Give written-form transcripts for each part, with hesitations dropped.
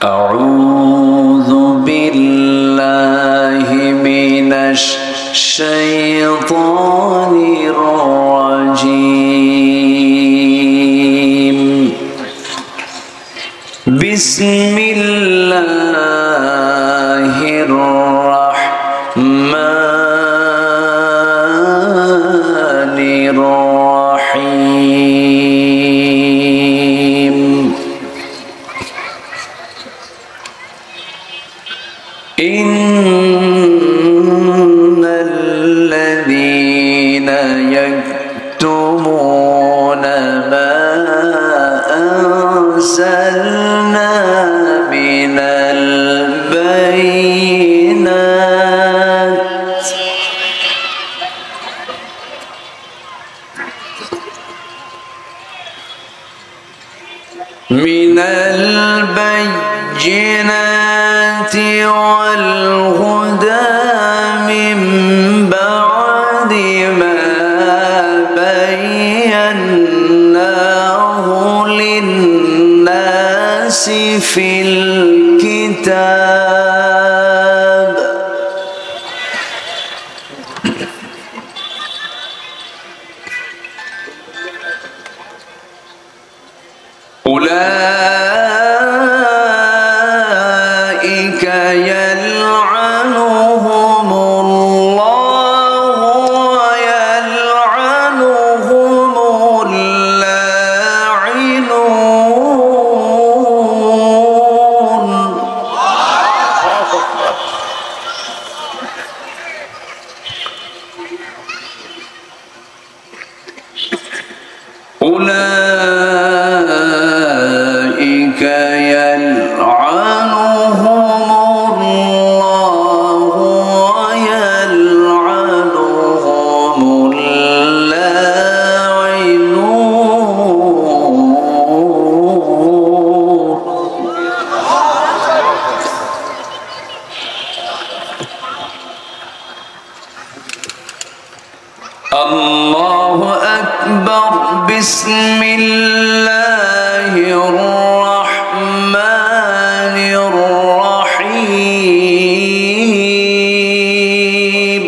أعوذ بالله من الشيطان الرجيم بسم الله الرحمن الرحيم إن الذين يكتمون ما أنزلنا من البينات والهدى من بعد ما بيناه للناس في الكتاب أولئك يلعنهم الله ويلعنهم اللاعنون أولئك يلعنهم الله ويلعنهم اللاعنون الله أكبر بسم الله الرحمن الرحيم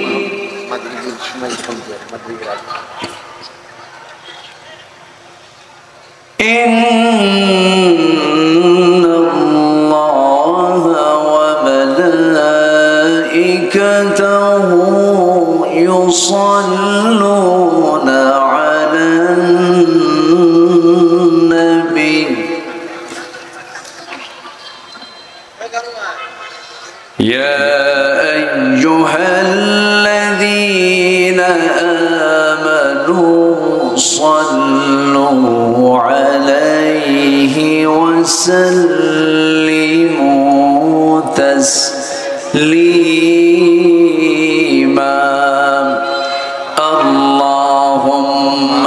إن الله وملائكته يصلون على النبي يا أيها الذين آمنوا صلوا عليه وسلموا تسليما اللهم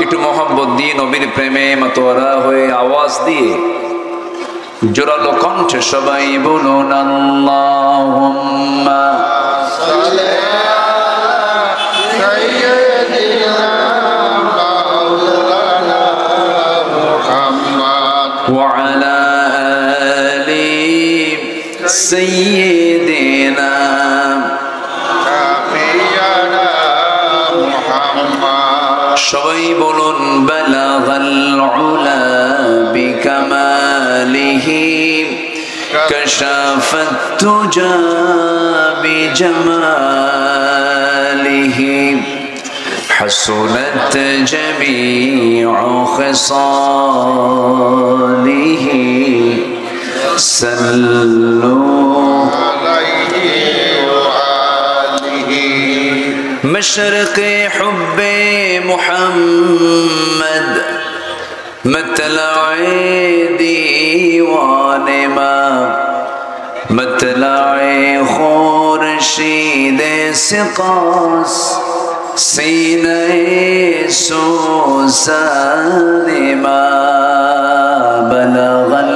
একটু মোহাম্মত দিয়ে নবীর প্রেমে মাতোয়ারা হয়ে আওয়াজ দিয়ে জোরালো কণ্ঠে সবাই বলুন আল্লাহুম্মা সাল্লি ওয়া আলা আলি সাইয়্যিদিনা সবাই বলুন বালাগাল উলা বিকামালিহি কাশাফাত তুজা বিজামালিহি حسنت جميع خصاله صلوا مشرق حب محمد مطلع دیوان ما مطلع خورشید سقاس सीने सुज़ान मा बलगल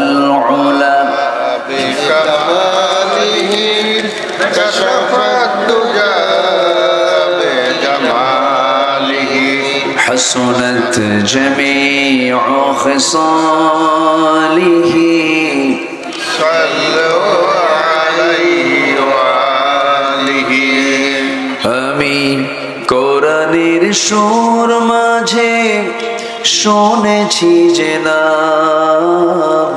उला बिकमालिही कशफत दुजा बिजमालिही हसनत जमीउ खिसालिही सल्लु अलैहि वालिही आमीन। কোরআনের সুর মাঝে শুনেছি যে নাম,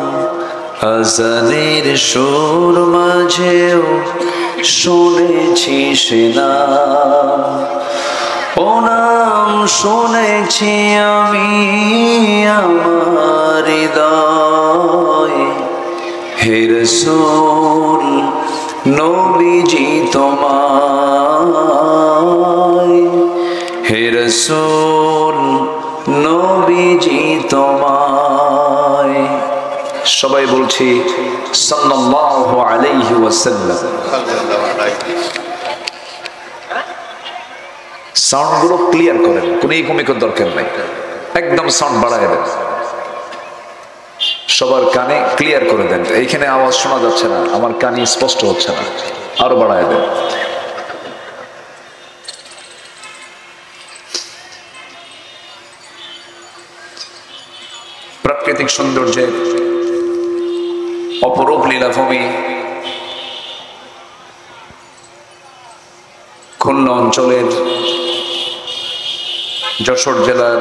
আজানের সুর মাঝেও শুনেছি সে নাম। ও নাম শুনেছি আমি আমার হৃদয়, হে রাসূল নবীজি তোমায়, হে রাসূল নবীজি তোমায়। সবাই বলছি সাল্লাল্লাহু আলাইহি ওয়াসাল্লাম। সাউন্ডগুলো ক্লিয়ার করেন, কোনো ইকোমিকের দরকার নাই, একদম সাউন্ড বাড়ায় দেন, সবার কানে ক্লিয়ার করে দেন। এইখানে আওয়াজ শোনা যাচ্ছে না, আমার কানে স্পষ্ট হচ্ছে না, আরো বাড়ায় দেন। প্রাকৃতিক সৌন্দর্যের অপরূপ লীলাভূমি খুলনা অঞ্চলের যশোর জেলার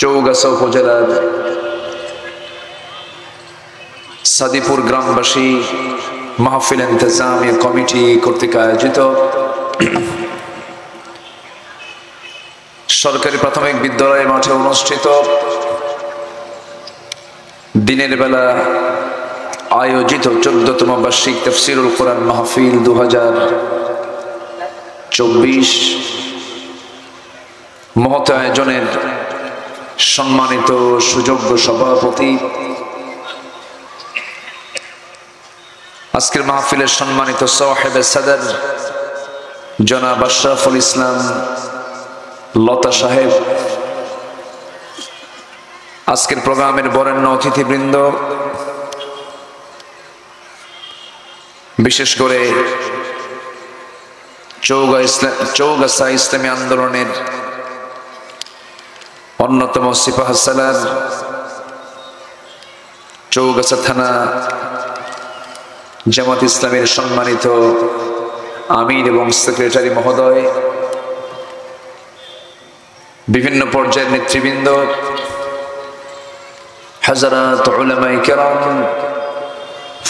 চৌগাছা উপজেলার সাদিপুর গ্রামবাসী মাহফিল ইন্তেজামিয়া কমিটি কর্তৃক আয়োজিত সরকারি প্রাথমিক বিদ্যালয় মাঠে অনুষ্ঠিত দিনের বেলা আয়োজিত 14তম বার্ষিক তাফসীরুল কোরআন মাহফিল 2024 মহৎ আয়োজনের সম্মানিত সুযোগ্য সভাপতি, আজকের মাহফিলের সম্মানিত সাহেবে সাদর জনাব আশরাফুল ইসলাম লতা সাহেব, আজকের প্রোগ্রামের বরেণ্য অতিথিবৃন্দ, বিশেষ করে চৌগাছা ইসলামী আন্দোলনের অন্যতম সিপাহসালার, চৌগাছা থানা জামাত ইসলামের সম্মানিত আমির এবং সেক্রেটারি মহোদয়, বিভিন্ন পর্যায়ের নেতৃবৃন্দ, হাজারাত উলামায়ে কেরাম,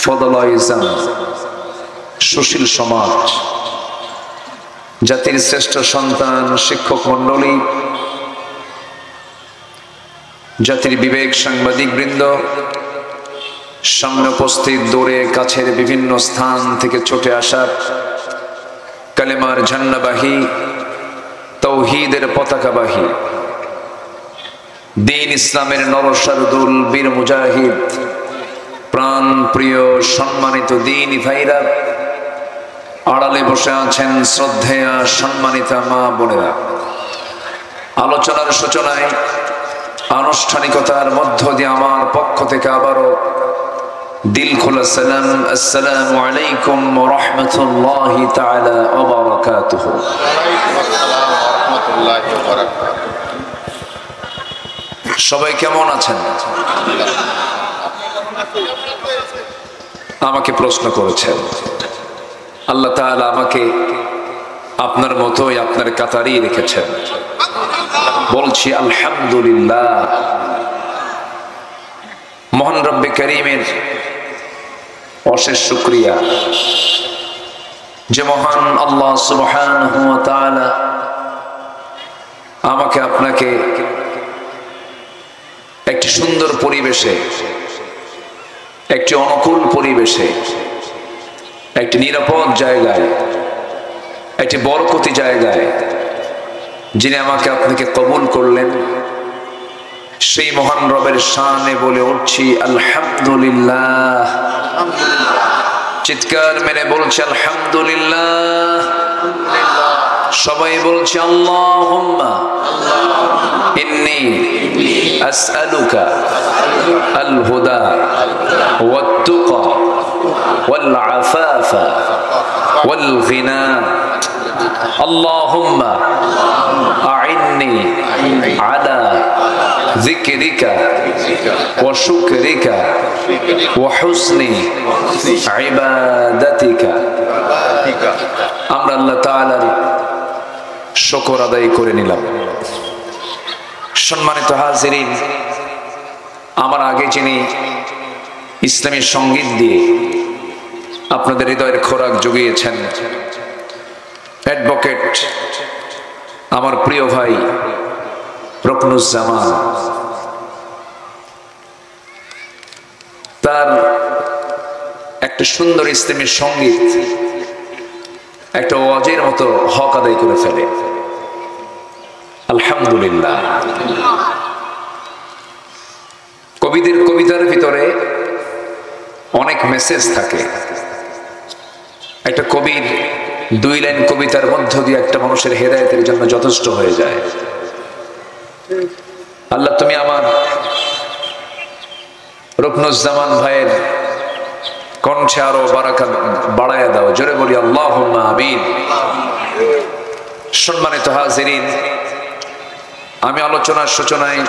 ফদলায়ে ইজম, সুশীল সমাজ, জাতির শ্রেষ্ঠ সন্তান, শিক্ষক মণ্ডলী, জাতির বিবেক সাংবাদিক বৃন্দ, সামনে উপস্থিত দূরে কাছের বিভিন্ন স্থান থেকে ছুটে আসা কালেমার ঝান্ডাবাহী, তৌহিদের পতাকাবাহী, দ্বীন ইসলামের নরশারদুল বীর মুজাহিদ, প্রাণ প্রিয় সম্মানিত দ্বীনি ভাইরা, আড়ালে বসে আছেন শ্রদ্ধেয়া সম্মানিতা মা বোনেরা। আলোচনার সূচনায় আনুষ্ঠানিকতার মধ্য দিয়ে আমার পক্ষ থেকে আবারও দিল খোলা সালাম, আসসালামু আলাইকুম ওয়া রাহমাতুল্লাহি তাআলা ওয়া বারাকাতুহু। সবাই কেমন আছেন? আমাকে প্রশ্ন করেছেন, আল্লাহ তাআলা আমাকে আপনার মতোই আপনার কাতারেই রেখেছেন। বলছি আলহামদুলিল্লাহ। মহান রব্বে কারীমের অশেষ শুকরিয়া যে মহান আল্লাহ সুবহানাহু ওয়া তাআলা আমাকে আপনাকে একটি সুন্দর পরিবেশে, একটি অনুকূল পরিবেশে, একটি নিরাপদ জায়গায়, একটি বরকতি জায়গায় যিনি আমাকে আপনাকে কবুল করলেন, সেই মহান রবের শানে বলে উঠছি আলহামদুলিল্লাহ। চিৎকার মেরে বলছি আলহামদুলিল্লাহ। সবাই বলছে আল্লাহুম্মা ইন্নী আসআলুকা আল হুদা ওয়াত তুকা ওয়াল আফাফা ওয়াল গিনা আল্লাহুম্মা আইন্নি আলা যিকরিকা ওয়া শুকরিকা ওয়া হুসনি ইবাদাতিকা। আমরা আল্লাহ তাআলার শুকর আদায় করে নিলাম। সম্মানিত হাজিরিন, আমার আগে যিনি ইসলামী সঙ্গীত দিয়ে আপনাদের হৃদয়ের খোরাক জুগিয়েছেন, অ্যাডভোকেট আমার প্রিয় ভাই রুকনুজ্জামান, তার একটা সুন্দর ইসলামী সঙ্গীত একটা ওয়াজের মতো হক আদায় করে ফেলে। আলহামদুলিল্লাহ। কবিদের কবিতার ভিতরে অনেক মেসেজ থাকে। একটা কবির 2 লাইন কবিতার মধ্য দিয়ে একটা মানুষের হেদায়েতের জন্য যথেষ্ট হয়ে যায়। আল্লাহ তুমি আমার রুকনুজ্জামান ভাইয়ের কণ্ঠে আরো বারাকাত বাড়ায়া দাও। জোরে বলি আল্লাহুম্মা আমিন। সম্মানিত হাজিরিন, আমি আলোচনার সূচনায়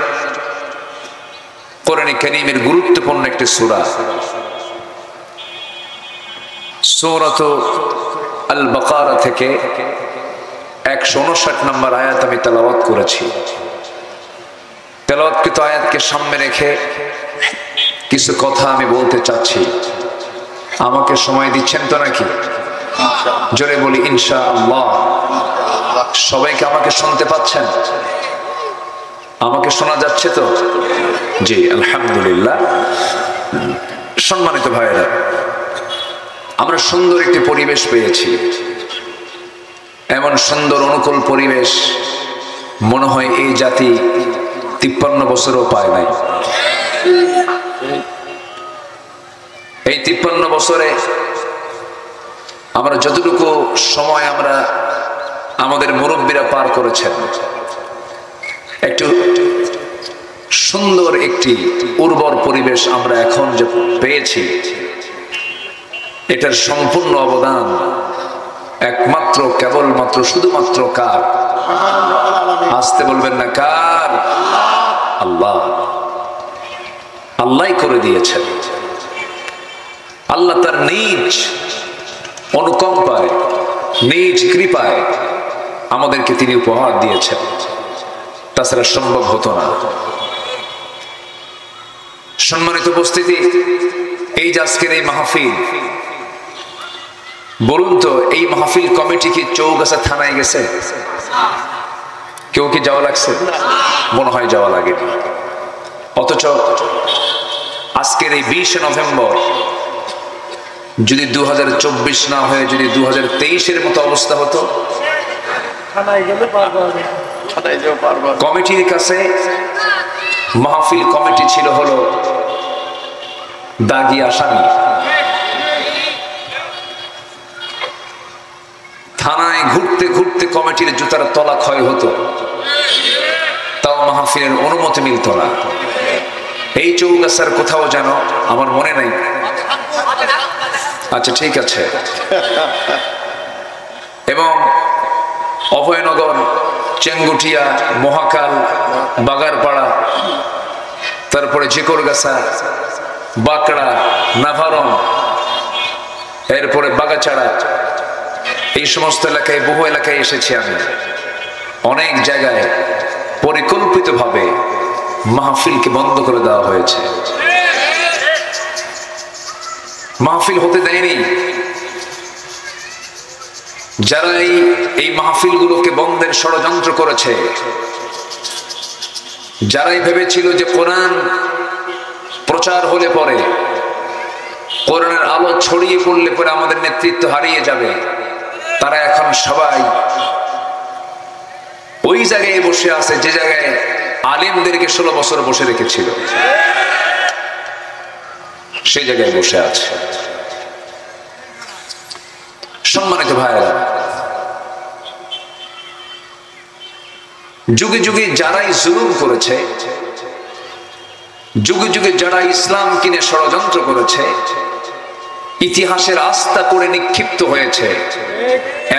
কোরআনে কারীমের গুরুত্বপূর্ণ একটি সূরা সূরাত আল বাকারা থেকে 159 নম্বর আয়াত আমি তেলাওয়াত করেছি। তেলাওয়াতকৃত আয়াতকে সামনে রেখে কিছু কথা আমি বলতে চাচ্ছি। আমাকে সময় দিচ্ছেন তো নাকি? জোরে বলি ইনশাআল্লাহ। সবাইকে আমাকে শুনতে পাচ্ছেন? আমাকে শোনা যাচ্ছে তো? জি আলহামদুলিল্লাহ। সম্মানিত ভাইয়েরা, আমরা সুন্দর একটি পরিবেশ পেয়েছি। এমন সুন্দর অনুকূল পরিবেশ মনে হয় এই জাতি 53 বছরও পায় নাই। এই 53 বছরে আমরা যতটুকু সময় আমরা আমাদের মুরব্বীরা পার করেছেন, একটু সুন্দর একটি উর্বর পরিবেশ আমরা এখন যে পেয়েছি, এটার সম্পূর্ণ অবদান একমাত্র কেবলমাত্র শুধুমাত্র কার? আসতে বলবেন না, কার? আল্লাহ। আল্লাহই করে দিয়েছেন। আল্লাহ তার নিজ অনুকম্পায়, নিজ কৃপায় আমাদেরকে তিনি উপহার দিয়েছেন। তাছাড়া সম্ভব হতো না। সম্মানিত উপস্থিতি, এই যে আজকের এই মাহফিল, বলুন তো এই মাহফিল কমিটি কি চৌগাছা থানায় গেছে? কেউ কি যাওয়া লাগছে? মনে হয় যাওয়া লাগেনি। অথচ আজকের এই 20 নভেম্বর যদি 2024 না হয়ে যদি 2023-এর মতো অবস্থা হতো, কমিটির কাছে মাহফিল কমিটি ছিল হলো দাগি আসামি। থানায় ঘুরতে ঘুরতে কমিটির জুতার তলা ক্ষয় হতো, তাও মাহফিলের অনুমতি মিলত না। এই চৌগাছার কোথাও যেন, আমার মনে নাই, আচ্ছা ঠিক আছে, এবং অভয়নগর, চেঙ্গুটিয়া, মহাকাল, বাগারপাড়া, তারপরে জিকরগাছা, বাঁকড়া, নাভারম, এরপরে বাগাচাড়া, এই সমস্ত এলাকায়, বহু এলাকায় এসেছি আমি। অনেক জায়গায় পরিকল্পিতভাবে মাহফিলকে বন্ধ করে দেওয়া হয়েছে। মাহফিল হতে দেয়নি। যারা এই মাহফিলগুলোকে বন্ধের ষড়যন্ত্র করেছে, যারাই ভেবেছিল যে কোরআন প্রচার হলে পরে, কোরআনের আলো ছড়িয়ে পড়লে পরে আমাদের নেতৃত্ব হারিয়ে যাবে, তারা এখন সবাই ওই জায়গায় বসে আছে যে জায়গায় আলেমদেরকে 16 বছর বসে রেখেছিল, সেই জায়গায় বসে আছে। সম্মানিত ভাইয়েরা, যুগে যুগে যারাই জুলুম করেছে, যুগে যুগে যারা ইসলাম কিনে ষড়যন্ত্র করেছে, ইতিহাসের আস্থা করে নিক্ষিপ্ত হয়েছে,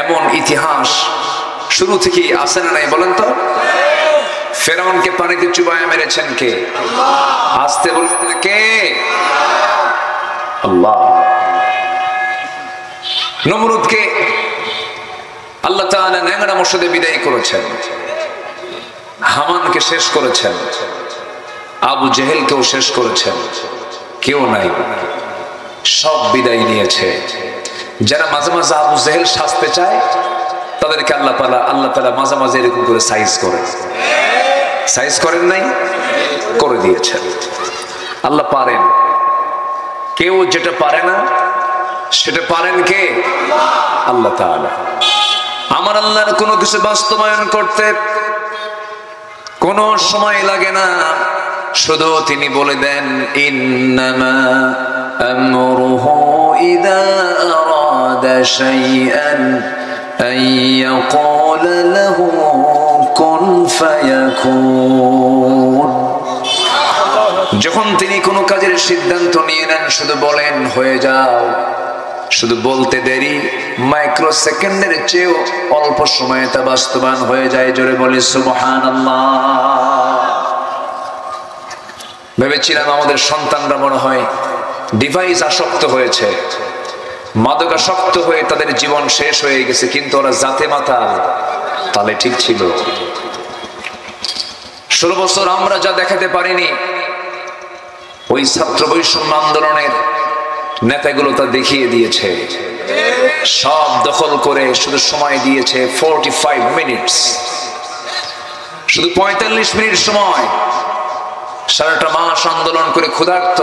এমন ইতিহাস শুরু থেকেই আছে না নাই বলেন তো? ফেরাউনকে পানিতে চুবায়া মেরেছেন কে? আসতে বলতেন কে? আল্লাহ। নমরুদকে আল্লাহ তাআলা ন্যাংরা মশাদে বিদায় করেছেন, হামানকে শেষ করেছেন, আবু জেহেলকেও শেষ করেছেন, কেউ নাই, সব বিদায় নিয়েছে। যারা মাঝে মাঝে আবু জেহেল শাস্তে চায় তাদেরকে আল্লাহ তাআলা মাঝে মাঝে এরকম করে সাইজ করে, সাইজ করেন নাই, করে দিয়েছেন। আল্লাহ পারেন, কেউ যেটা পারে না সেটা পারেন কে? আল্লাহ তাআলা। আমার আল্লাহর কোনো কিছু বাস্তবায়ন করতে কোনো সময় লাগে না, শুধু তিনি বলে দেন ইন্নামা আমরুহু ইযা আরাদা শাইআন আন ইয়াকুলা লাহু কুন ফায়াকুন। যখন তিনি কোনো কাজের সিদ্ধান্ত নিয়ে নেন শুধু বলেন হয়ে যাও, শুধু বলতে দেরি, মাইক্রো সেকেন্ডের চেয়েও অল্প সময়ে তা বাস্তবায়ন হয়ে যায়। জোরে বলি সুবহানাল্লাহ। ভেবেছিলাম আমাদের সন্তানরা মনে হয় ডিভাইস আসক্ত হয়েছে, মাদকাসক্ত হয়ে তাদের জীবন শেষ হয়ে গেছে, কিন্তু ওরা জাতে মাতাল, তাহলে ঠিক ছিল। 16 বছর আমরা যা দেখাতে পারিনি, ওই ছাত্র বৈষম্য আন্দোলনের নেতাগুলো তা দেখিয়ে দিয়েছে। সব দখল করে শুধু সময় দিয়েছে 45 মিনিটস, শুধু 45 মিনিট সময়। সারাটা মাস আন্দোলন করে ক্ষুধার্ত,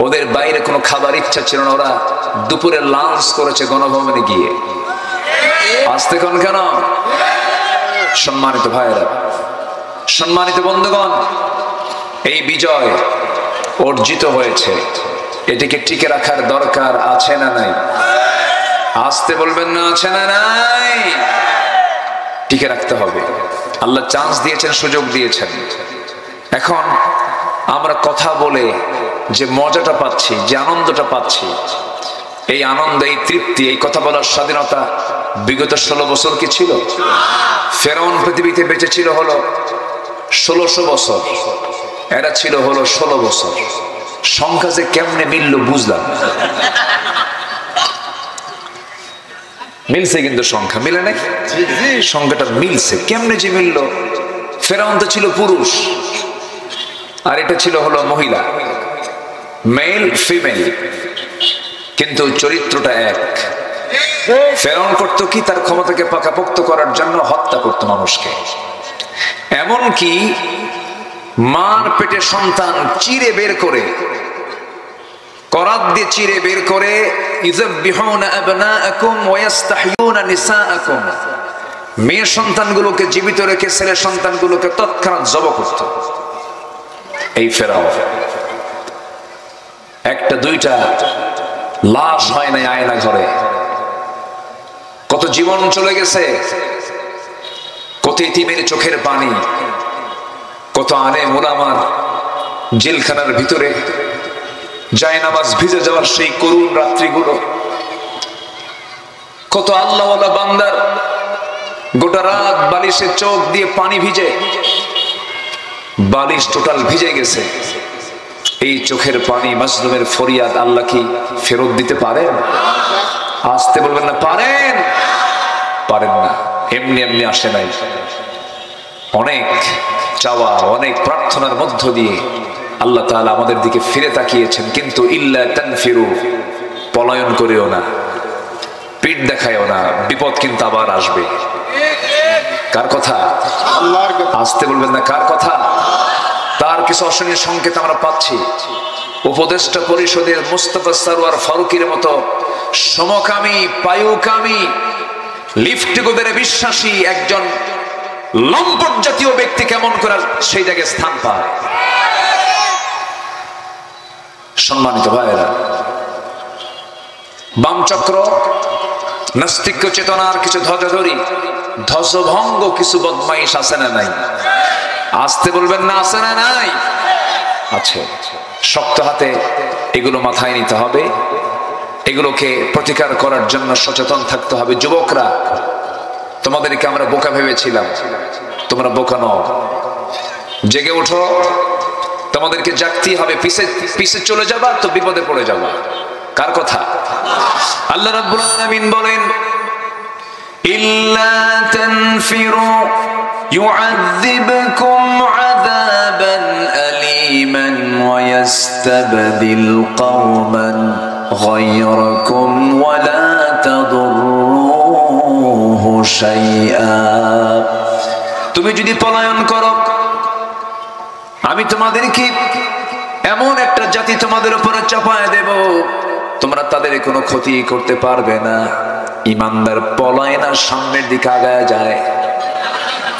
ওদের বাইরে কোনো খাবার ইচ্ছা ছিল না, ওরা দুপুরে লাঞ্চ করেছে গণভবনে গিয়ে। আসতে কোন কেন? সম্মানিত ভাইয়েরা, সম্মানিত বন্ধুগণ, এই বিজয় অর্জিত হয়েছে, এটিকে টিকে রাখার দরকার আছে না নাই? আসতে বলবেন না, আছে না নাই? টিকে রাখতে হবে। আল্লাহ চান্স দিয়েছেন, সুযোগ দিয়েছেন। এখন আমরা কথা বলে যে মজাটা পাচ্ছি, যে আনন্দটা পাচ্ছি, এই আনন্দ, এই তৃপ্তি, এই কথা বলার স্বাধীনতা বিগত 16 বছর কি ছিল? ফেরাউন পৃথিবীতে বেঁচে ছিল হলো 1600 বছর, এরা ছিল হলো 16 বছর। সংখ্যা যে কেমনে মিলল বুঝলাম, মিলছে কিন্তু সংখ্যা মিলে নাই, সংখ্যাটা মিলছে। কেমনে যে মিলল? ফেরাউন তো ছিল পুরুষ আর এটা ছিল হলো মহিলা, মেল ফিমেল, কিন্তু চরিত্রটা এক। ফেরাউন করতো কি? তার ক্ষমতাকে পাকাপোক্ত করার জন্য হত্যা করতো মানুষকে। এমনকি মার পেটে সন্তান চিরে বের করে, করাত দিয়ে চিরে বের করে, ইযাববিহুনা আবনাআকুম ওয়া ইস্তাহয়ুনা নিসাআকুম, মেয়ে সন্তানগুলোকে জীবিত রেখে ছেলে সন্তানগুলোকে তৎক্ষণাৎ জবাই করত। এই ফেরাউন একটা দুইটা লাশ হয় নাই আয়না ঘরে, কত জীবন চলে গেছে, কত ইতিমের চোখের পানি, কত আলেম ওলামার জেলখানার ভিতরে জায়নামাজ ভিজে যাওয়ার সেই করুণ রাত্রিগুলো, কত আল্লাহওয়ালা বান্দার গোটা রাত বালিশে চোখ দিয়ে পানি ভিজে, বালিশ টোটাল ভিজে গেছে। এই চোখের পানি, মাজলুমের ফরিয়াদ আল্লাহ কি ফেরত দিতে পারেন? আসতে বলবেন না, পারেন? পারেন না, এমনি এমনি আসে নাই। অনেক চাওয়া, অনেক প্রার্থনার মধ্য দিয়ে আল্লাহ তাআলা আমাদের দিকে ফিরে তাকিয়েছেন। কিন্তু ইল্লা তানফিরু, পলায়ন করিও না, পিঠ দেখায়ও না, বিপদ কিন্তু আবার আসবে। কার কথা? আল্লাহর কথা। আসতে বলবেন না, কার কথা? তার কিছু অশনীয় সংকেত আমরা পাচ্ছি। উপদেষ্টা পরিষদের মুস্তাফা সরওয়ার ফারুকীর মতো সমকামী, পায়ুকামী, লিফটিগোদের বিশ্বাসী একজন লম্পট জাতীয় ব্যক্তি কেমন করে সেই জায়গায় স্থান পায়? সম্মানিত ভাইয়েরা, বামচক্র, নাস্তিক্য চেতনার কিছু ধ্বজাধারী ধ্বজভঙ্গ কিছু বদমাইশ আছে না নাই? আসতে বলবেন না, আছে না নাই? আছে। শক্ত হাতে এগুলো মাথায় নিতে হবে, এগুলোকে প্রতিকার করার জন্য সচেতন থাকতে হবে। যুবকরা, তোমাদেরকে আমরা বোকা ভেবেছিলাম, তোমরা বোকা নও। জেগে ওঠো, তোমাদেরকে জাগতেই হবে। পিছে পিছে চলে যাবা তো বিপদে পড়ে যাবা। কার কথা? আল্লাহ রাব্বুল আলামিন বলেন, ইল্লা তানফিরু يعذبكم عذابا أليما ويستبدل قوما غيركم ولا تضروه شيئا। তুমি যদি পলায়ন করো, আমি তোমাদেরকে এমন একটা জাতি তোমাদের উপরে চাপায় দেব, তোমরা তাদের কোনো ক্ষতি করতে পারবে না। ইমানদার পলায় না, সামনের দিকে আগায় যায়।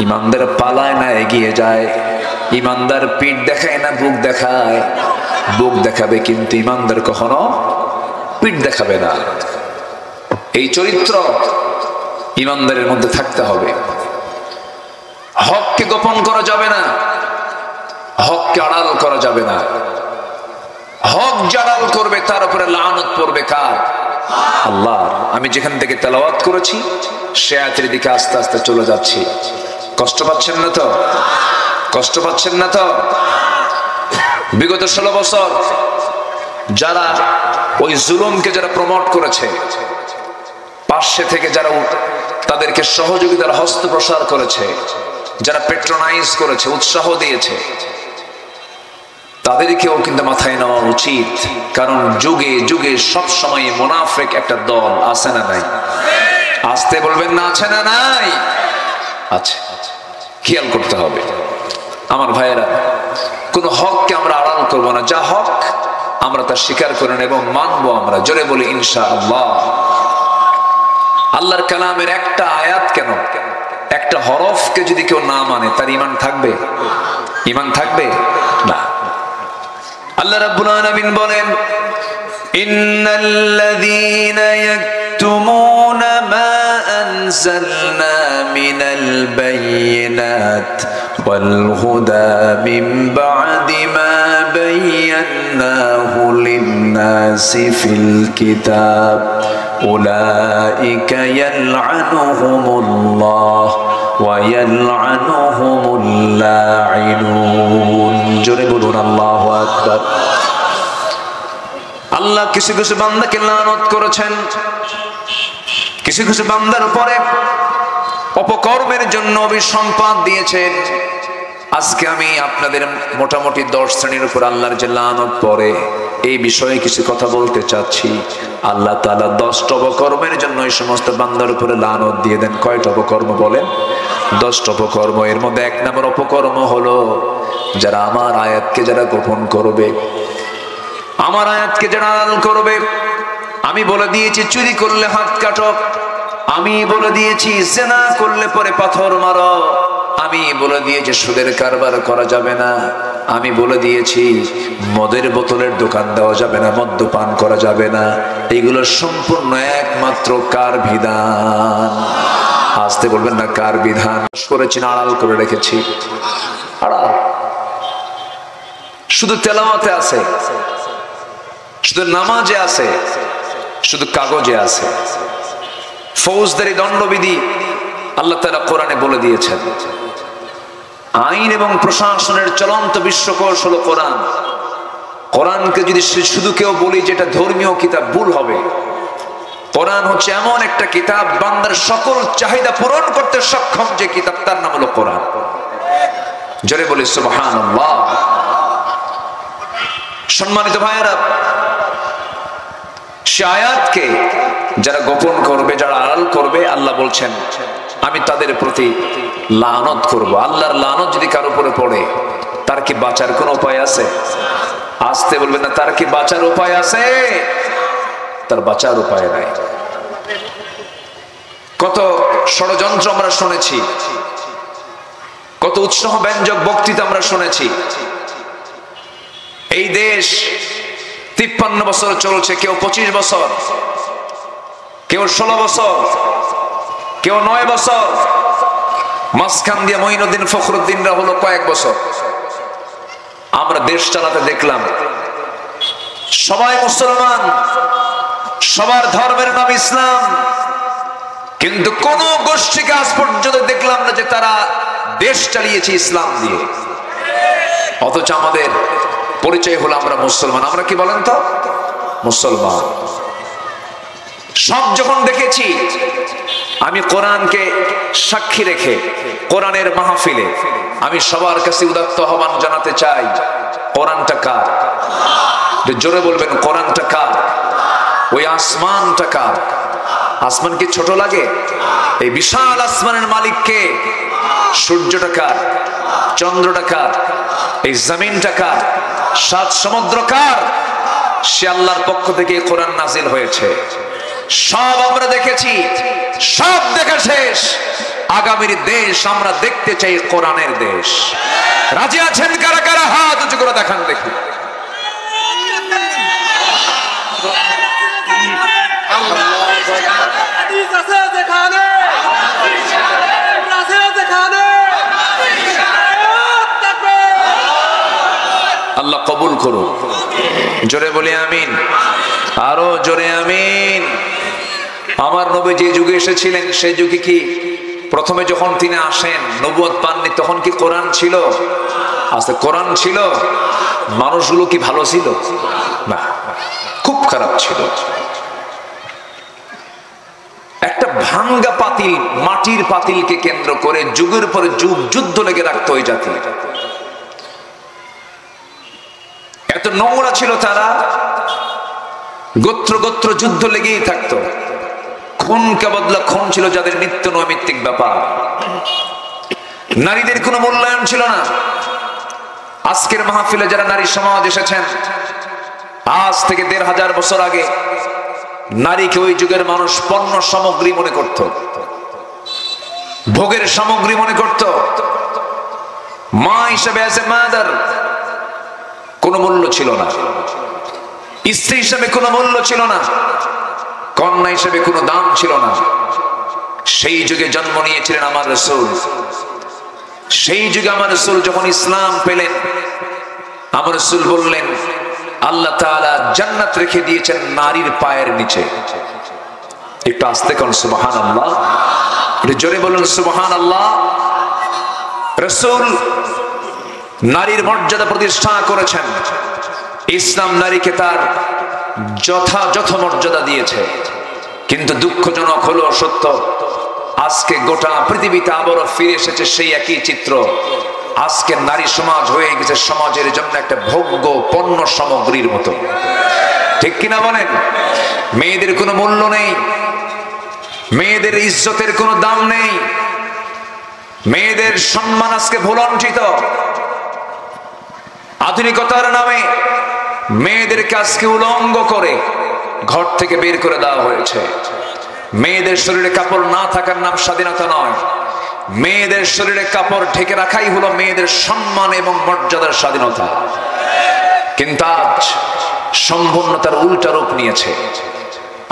ইমানদার পালায় না, এগিয়ে যায়। ইমানদার পিঠ দেখায় না, বুক দেখায়। বুক দেখাবে কিন্তু ইমানদার কখনো পিঠ দেখাবে না। এই চরিত্র ইমানদারের মধ্যে থাকতে হবে। হককে গোপন করা যাবে না, হককে আড়াল করা যাবে না। হক জাড়াল করবে তার উপরে লানত পড়বে কার? আল্লাহ। আমি যেখান থেকে তেলাওয়াত করেছি সে আয়াতের দিকে আস্তে আস্তে চলে যাচ্ছি। কষ্ট পাচ্ছেন না তো? কষ্ট পাচ্ছেন না তো? বিগত 16 বছর যারা ওই জুলুমকে যারা প্রমোট করেছে, পাশে থেকে যারা তাদেরকে সহযোগিতার হস্ত প্রসার করেছে, যারা পেট্রোনাইজ করেছে, উৎসাহ দিয়েছে, তাদেরকেও কিন্তু মাথায় নেওয়া উচিত। কারণ যুগে যুগে সব সময় মুনাফিক একটা দল আছে না নাই? আসতে বলবেন না, আছে না নাই? আছে। খেয়াল করতে হবে আমার ভাইয়েরা, কোন হককে আমরা আড়াল করব না। যা হক আমরা তা স্বীকার করে নেব, মানবো আমরা। জোরে বলি ইনশাআল্লাহ। আল্লাহর কালামের একটা আয়াত কেন, একটা হরফকে যদি কেউ না মানে তার ঈমান থাকবে? ঈমান থাকবে না। আল্লাহ রাব্বুল আলামিন বলেন, ইন্নাল্লাযীনা ইয়াকতুমুনা মা আনজালনা মিনাল বায়িনাত ওয়াল হুদা মিন বা'দি মা বায়্যানাহু লিন-নাসি ফিল কিতাব উলাইকা ইয়ালআনুহুমুল্লাহ ওয়া ইয়ালআনুহুমুল লাঈনুন। জোরে বলুন আল্লাহু আকবার। আল্লাহ কিছু কিছু বান্দাকে লানত করেছেন, কিছু কিছু বান্দার উপরে অপকর্মের জন্য অভিসম্পাত দিয়েছেন। আজকে আমি আপনাদের মোটামুটি 10 শ্রেণীর উপর আল্লাহর যে লানত পড়ে এই বিষয়ে কিছু কথা বলতে চাচ্ছি। আল্লাহ তাআলা 10টা অপকর্মের জন্য এই সমস্ত বান্দার উপরে লানত দিয়ে দেন। কয়টা অপকর্ম বলেন? 10টা অপকর্ম। এর মধ্যে 1 নম্বর অপকর্ম হলো যারা আমার আয়াতকে যারা গোপন করবে, আমার আয়াতকে যারা আড়াল করবে। আমি বলে দিয়েছি চুরি করলে হাত কাটো, আমি বলে দিয়েছি জিনা করলে পরে পাথর মারো, আমি বলে দিয়েছি সুদের কারবার করা যাবে না, আমি বলে দিয়েছি মদের বোতলের দোকান দেওয়া যাবে না, মদ্যপান করা যাবে না। এগুলো সম্পূর্ণ একমাত্র কার বিধান? আসতে বলবেন না, কার বিধান করেছি না আড়াল করে রেখেছি? আড়াল। শুধু তেলাওয়াতে আছে, শুধু নামাজে আছে, শুধু কাগজে আছে। ফৌজদারি দণ্ডবিধি আল্লাহ তাআলা কোরআনে বলে দিয়েছেন। আইন এবং প্রশাসনের চলন্ত বিশ্বকোষ হলো কোরআন। কোরআনকে যদি শুধু কেউ বলি যেটা ধর্মীয় কিতাব, ভুল হবে। কোরআন হচ্ছে এমন একটা কিতাব, বান্দার সকল চাহিদা পূরণ করতে সক্ষম যে কিতাব, তার নাম হলো কোরআন। জোরে বলি সুবহানাল্লাহ। সম্মানিত ভাইয়েরা, সে আয়াতকে যারা গোপন করবে, যারা আড়াল করবে, আল্লাহ বলছেন আমি তাদের প্রতি লানত করব। আল্লাহর লানত যদি কারো উপরে পড়ে তার কি বাঁচার কোনো উপায় আছে? আসতে বলবেন না, তার কি বাঁচার উপায় আছে? তার বাঁচার উপায় নাই। কত ষড়যন্ত্র আমরা শুনেছি, কত উৎসাহ ব্যঞ্জক বক্তৃতা আমরা শুনেছি। এই দেশ 53 বছর চলছে, কেউ 25 বছর, কেউ 16 বছর, কেউ 9 বছর। মাঝখান দিয়ে মঈনুদ্দিন ফখরুদ্দিনরা হলো কয়েক বছর। আমরা দেশ চালাতে দেখলাম সবাই মুসলমান, সবার ধর্মের নাম ইসলাম, কিন্তু কোন গোষ্ঠীকে আজ পর্যন্ত দেখলাম না যে তারা দেশ চালিয়েছে ইসলাম দিয়ে। অথচ আমাদের পরিচয় হলো আমরা মুসলমান। আমরা কি বলেন তো? মুসলমান। সব যখন দেখেছি, আমি কোরআনকে সাক্ষী রেখে কোরআনের মাহফিলে আমি সবার কাছে উদাত্ত আহ্বান জানাতে চাই, কোরআনটা কার? জোরে বলবেন, কোরআনটা কার? ওই আসমানটা কার? আসমান কি ছোট লাগে? এই বিশাল আসমানের মালিককে। সূর্যটা কার? চন্দ্রটা কার? এই জমিনটা কার? সাত সমুদ্র কার? সে আল্লাহর পক্ষ থেকে কোরআন নাজিল হয়েছে। সব আমরা দেখেছি, সব দেখা শেষ। আগামীর দেশ আমরা দেখতে চাই কোরআনের দেশ। রাজি আছেন কারা কারা? হাত উঁচু করে দেখান দেখি। আল্লাহ কবুল করুন। জোরে বলি আমিন, আরো জোরে আমিন। আমার নবী যে যুগে এসেছিলেন সেই যুগে কি প্রথমে যখন তিনি আসেন নবুয়ত পাননি, তখন কি কোরআন ছিল? আচ্ছা, কোরআন ছিল। মানুষগুলো কি ভালো ছিল? না, খুব খারাপ ছিল। একটা ভাঙ্গা পাতিল, মাটির পাতিলকে কেন্দ্র করে যুগের পরে যুগ যুদ্ধ লেগে রাখতো ওই জাতি। এত নোংরা ছিল তারা, গোত্র গোত্র যুদ্ধ লেগেই থাকতো। খুন কে বদলা খুন ছিল যাদের নিত্য নৈমিত্তিক ব্যাপার। নারীদের কোনো মূল্যায়ন ছিল না। আজকের মাহফিলে যারা নারী সমাজ এসেছেন, আজ থেকে ১৫০০ বছর আগে নারীকে ওই যুগের মানুষ পণ্য সামগ্রী মনে করত, ভোগের সামগ্রী মনে করত। মা হিসেবে আছে মাদার, কোনো মূল্য ছিল না। স্ত্রী হিসেবে কোনো মূল্য ছিল না। কন্যা হিসেবে কোনো দাম ছিল না। সেই যুগে জন্ম নিয়েছিলেন আমার রাসূল। সেই যুগে আমার রাসূল যখন ইসলাম পেলেন, আমার রাসূল বললেন আল্লাহ তাআলা জান্নাত রেখে দিয়েছেন নারীর পায়ের নিচে। একটু আস্তে কোন সুবহানাল্লাহ, একটু জোরে বলুন সুবহানাল্লাহ। রাসূল নারীর মর্যাদা প্রতিষ্ঠা করেছেন। ইসলাম নারীকে তার যথাযথ মর্যাদা দিয়েছে। কিন্তু দুঃখজনক হলো সত্য, আজকে গোটা পৃথিবীতে আবারও ফিরে এসেছে সেই একই চিত্র। আজকে নারী সমাজ হয়ে গেছে সমাজের জন্য একটা ভোগ্য পণ্য সামগ্রীর মতো। ঠিক কিনা বলেন? মেয়েদের কোনো মূল্য নেই, মেয়েদের ইজ্জতের কোনো দাম নেই, মেয়েদের সম্মান আজকে ভুলণ্ঠিত। আধুনিকতার নামে মেয়েদেরকে আজকে উলঙ্গ করে ঘর থেকে বের করে দেওয়া হয়েছে। মেয়েদের শরীরে কাপড় না থাকার নাম স্বাধীনতা নয়, মেয়েদের শরীরে কাপড় ঢেকে রাখাই হলো মেয়েদের সম্মান এবং মর্যাদার স্বাধীনতা। কিন্তু আজ সম্পূর্ণ তার উল্টা রূপ নিয়েছে।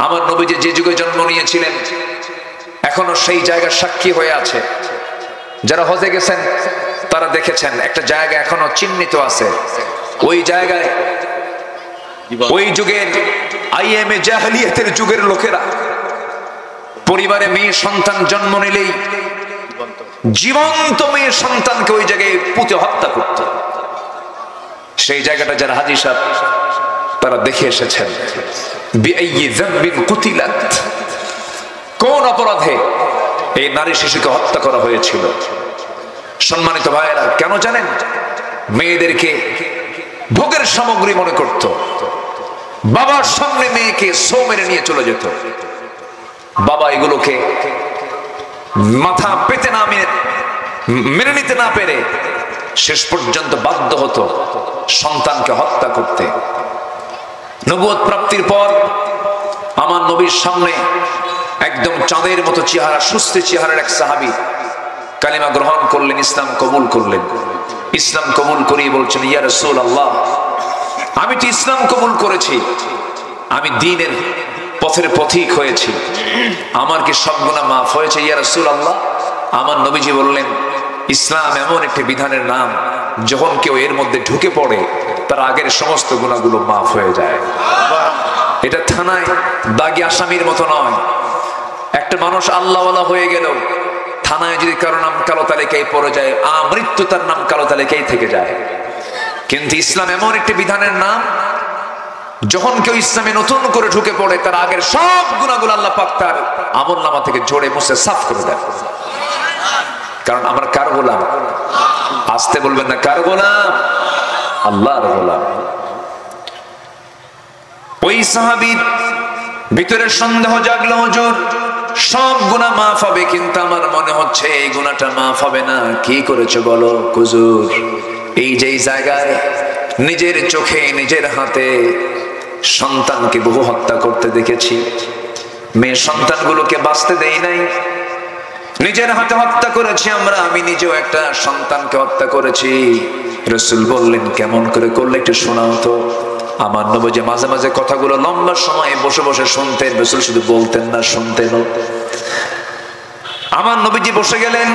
আমার নবীজি যে যুগে জন্ম নিয়েছিলেন এখনো সেই জায়গার সাক্ষী হয়ে আছে। যারা হজে গেছেন তারা দেখেছেন একটা জায়গা এখনো চিহ্নিত আছে। ওই জায়গায় ওই যুগের আইএমএ জাহেলিয়াতের যুগের লোকেরা পরিবারে মেয়ে সন্তান জন্ম নিলেই জীবন্ত মেয়ে সন্তানকে ওই জায়গায় পুঁতে হত্যা করত। সেই জায়গাটা যারা হাজী সাহেব তারা দেখে এসেছেন। বিআইয়ি যামবিন কুতিলাত, কোন অপরাধে এই নারী শিশুকে হত্যা করা হয়েছিল। সম্মানিত ভাইয়েরা, কেন জানেন? মেয়েদেরকে ভোগের সামগ্রী মনে করত। বাবার সামনে মেয়েকে সো মেরে নিয়ে চলে যেত। বাবা এগুলোকে মাথা পেতে না মেনে নিতে না পেরে শেষ পর্যন্ত বাধ্য হতো সন্তানকে হত্যা করতে। নবুয়ত প্রাপ্তির পর আমার নবীর সামনে একদম চাঁদের মতো চেহারা, সুস্থ চেহারার এক সাহাবী কালিমা গ্রহণ করলেন, ইসলাম কবুল করলেন। ইসলাম কবুল করিয়ে বলছেন, ইয়া রাসূলুল্লাহ, আমি তো ইসলাম কবুল করেছি, আমি দ্বীনের পথের পথিক হয়েছি, আমার কি সব গুনাহ মাফ হয়েছে ইয়া রাসূলুল্লাহ? আমার নবীজি বললেন, ইসলাম এমন একটি বিধানের নাম, যখন কেউ এর মধ্যে ঢুকে পড়ে তার আগের সমস্ত গুনাহগুলো মাফ হয়ে যায়। এটা থানায় দাগি আসামির মতো নয়। একটা মানুষ আল্লাহওয়ালা হয়ে গেল, থানায় যদি কারো নাম কালো তালিকায় পড়ে যায়, মৃত্যু তার নাম কালো তালিকায় থেকে যায়। কিন্তু ইসলাম এমন একটি বিধানের নাম, যখন কেউ ইসলামে নতুন করে ঢুকে পড়ে তার আগের সব গুনাহগুলো আল্লাহ পাক তার আমলনামা থেকে ঝরে মুছে সাফ করে দেয়। কারণ আমরা কার গোলাম? আসতে বলবেন না, কার গোলাম? আল্লাহর গোলাম। ওই সাহাবীর ভিতরে সন্দেহ জাগলো, হুজুর সব গুনাহ মাফ হবে, কিন্তু আমার মনে হচ্ছে এই গুনাহটা মাফ হবে না। কি করেছো বলো? হুজুর এই যে জায়গায় নিজের চোখে নিজের হাতে সন্তানকে বহু হত্যা করতে দেখেছি, মেয়ে সন্তানগুলোকে বাঁচতে দেই নাই, নিজের হাতে হত্যা করেছি আমরা, আমি নিজেও একটা সন্তানকে হত্যা করেছি। রাসূল বললেন, কেমন করে করলে একটু শোনাও তো। আমার নবী মাঝে মাঝে কথাগুলো লম্বা সময় বসে বসে শুনতেন, রাসূল শুধু বলতেন না, শুনতেন। আমার নবীজি বসে গেলেন,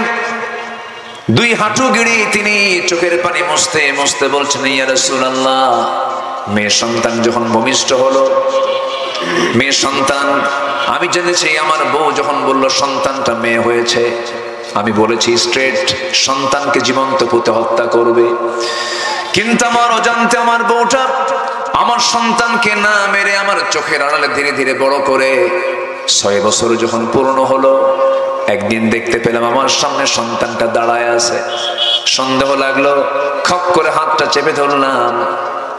দুই হাঁটু গিড়ি তিনি চোখের পানি মুছতে মুছতে বলছেন, ইয়া রাসূলুল্লাহ, মেয়ে সন্তান যখন ভূমিষ্ঠ হলো, মেয়ে সন্তান, আমি জেনেছি আমার বউ যখন বলল সন্তানটা মেয়ে হয়েছে, আমি বলেছি স্ট্রেট সন্তানকে জীবন্ত পুঁতে হত্যা করবে। কিন্তু আমার অজান্তে আমার বউটা আমার সন্তানকে না মেরে আমার চোখের আড়ালে ধীরে ধীরে বড় করে 6 বছর যখন পূর্ণ হলো, একদিন দেখতে পেলাম আমার সামনে সন্তানটা দাঁড়ায় আছে। সন্দেহ লাগলো, খপ করে হাতটা চেপে ধরলাম।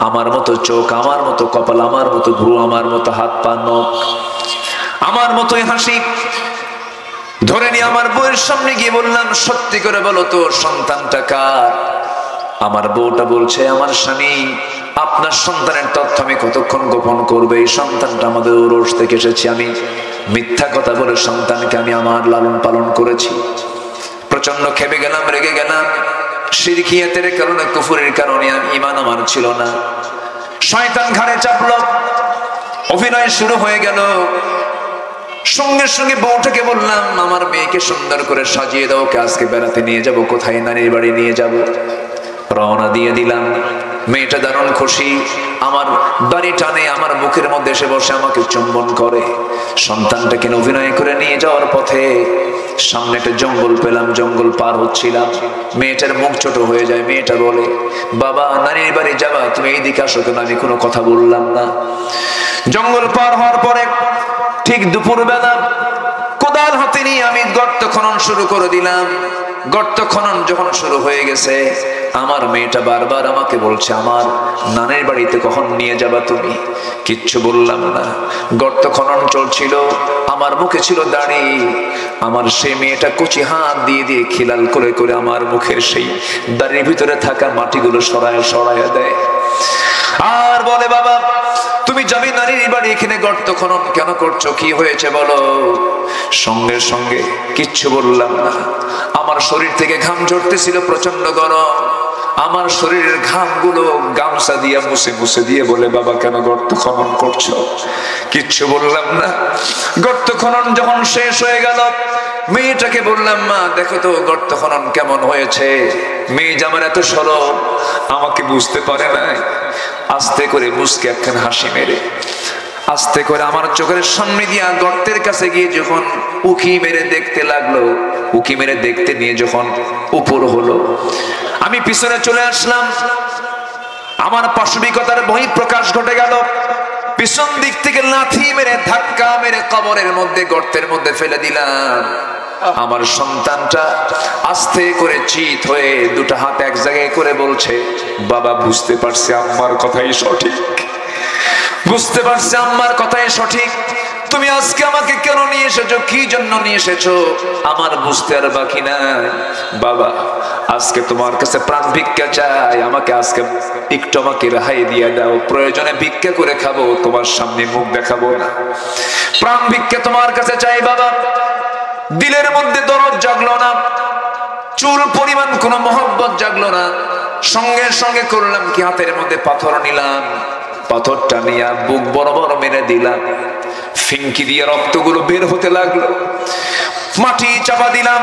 আমার মতো চোখ, আমার মতো কপাল, আমার মতো ভ্রু, আমার মতো হাত পা নখ, আমার মতোই হাসি ধরে নিয়ে আমার বউয়ের সামনে গিয়ে বললাম, সত্যি করে বলো তো সন্তানটা কার? আমার বউটা বলছে, আমার স্বামী, আপনার সন্তানের তথ্য আমি কতক্ষণ গোপন করবে? এই সন্তানটা আমাদের ওরস থেকে এসেছে, আমি মিথ্যা কথা বলে সন্তানকে আমি আমার লালন পালন করেছি। প্রচন্ড খেপে গেলাম, রেগে গেলাম। শিরকিয়াতের কারণে, কুফরের কারণে ঈমান আমার ছিল না। শয়তান ঘাড়ে চাপলো, অভিনয় শুরু হয়ে গেল। সঙ্গে সঙ্গে বউটাকে বললাম, আমার মেয়েকে সুন্দর করে সাজিয়ে দাও, ওকে আজকে বেড়াতে নিয়ে যাব, কোথায়? নানির বাড়ি নিয়ে যাব। রওনা দিয়ে দিলাম। মেয়েটা দারুণ খুশি, আমার বাড়ি টানে আমার বুকের মধ্যে এসে বসে আমাকে চুম্বন করে। সন্তানটাকে অভিনয় করে নিয়ে যাওয়ার পথে সামনে একটা জঙ্গল পেলাম, জঙ্গল পার হচ্ছিলাম। মেয়েটার মুখ ছোট হয়ে যায়। মেয়েটা বলে, বাবা নানির বাড়ি যাবা, তুমি এইদিকে আসো কেন? আমি কোনো কথা বললাম না। জঙ্গল পার হওয়ার পরে ঠিক দুপুরবেলা কোদাল হাতে নিয়ে আমি গর্ত খনন শুরু করে দিলাম। গর্ত খনন যখন শুরু হয়ে গেছে, আমার মেয়েটা বারবার আমাকে বলছে, আমার নানের বাড়িতে কখন নিয়ে যাবা তুমি? কিচ্ছু বললাম না। গর্ত খনন চলছিল, আমার মুখে ছিল দাড়ি। আমার সেই মেয়েটা কচি হাত দিয়ে দিয়ে খিলাল করে করে আমার মুখের সেই দাড়ির ভিতরে থাকা মাটিগুলো সরায় সরায় দেয়, আর বলে, বাবা তুমি যাবি নারীর বাড়ি, এখানে গর্ত খনন কেন করছো? কি হয়েছে বলো? সঙ্গে সঙ্গে কিচ্ছু বললাম না। আমার শরীর থেকে ঘাম ঝরতেছিল, প্রচন্ড গরম। আমার শরীরের ঘামগুলো গামছা দিয়ে মুছে মুছে দিয়ে বলে, বাবা কেন গর্ত খনন করছো? কিচ্ছু বললাম না। গর্ত খনন যখন শেষ হয়ে গেল, মেয়েটাকে বললাম, মা দেখো তো গর্ত খনন কেমন হয়েছে। মেয়ে আমার এত সরল, আমাকে বুঝতে পারে নাই। আস্তে করে মুসকে একখান হাসি মেরে আস্তে করে আমার চোখের সামনে দিয়া গর্তের কাছে গিয়ে যখন উকি মেরে দেখতে লাগলো, উকি মেরে দেখতে নিয়ে যখন উপর হলো, আমি পিছনে চলে আসলাম। আমার পাশবিকতার বহিঃপ্রকাশ ঘটে গেল। পিছন দিক থেকে লাথি মেরে ধাক্কা মেরে কবরের মধ্যে, গর্তের মধ্যে ফেলে দিলাম। আমার সন্তানটা আস্তে করে চিত হয়ে দুটো হাত এক জায়গায় করে বলছে, বাবা বুঝতে পারছি আম্মার কথাই সঠিক, বুঝতে পারছি আম্মার কথাই সঠিক। তুমি আজকে আমাকে কেন নিয়ে এসেছো, কি জন্য নিয়ে এসেছো আমার বুঝতে আর বাকি নাই। বাবা আজকে তোমার কাছে প্রাণ ভিক্ষা চাই, আমাকে আজকে একটু আমাকে রেহাই দিয়ে দাও। প্রয়োজনে ভিক্ষা করে খাবো, তোমার সামনে মুখ দেখাবো না। প্রাণ ভিক্ষা তোমার কাছে চাই বাবা। দিলের মধ্যে দরদ জাগলো না, চুল পরিমাণ কোনো মহব্বত জাগলো না। সঙ্গে সঙ্গে করলাম কি, হাতের মধ্যে পাথর নিলাম, পাথরটা নিয়ে বুক বরাবর মেরে দিলাম। ফিঙ্কি দিয়ে রক্তগুলো বের হতে লাগলো। মাটি চাপা দিলাম,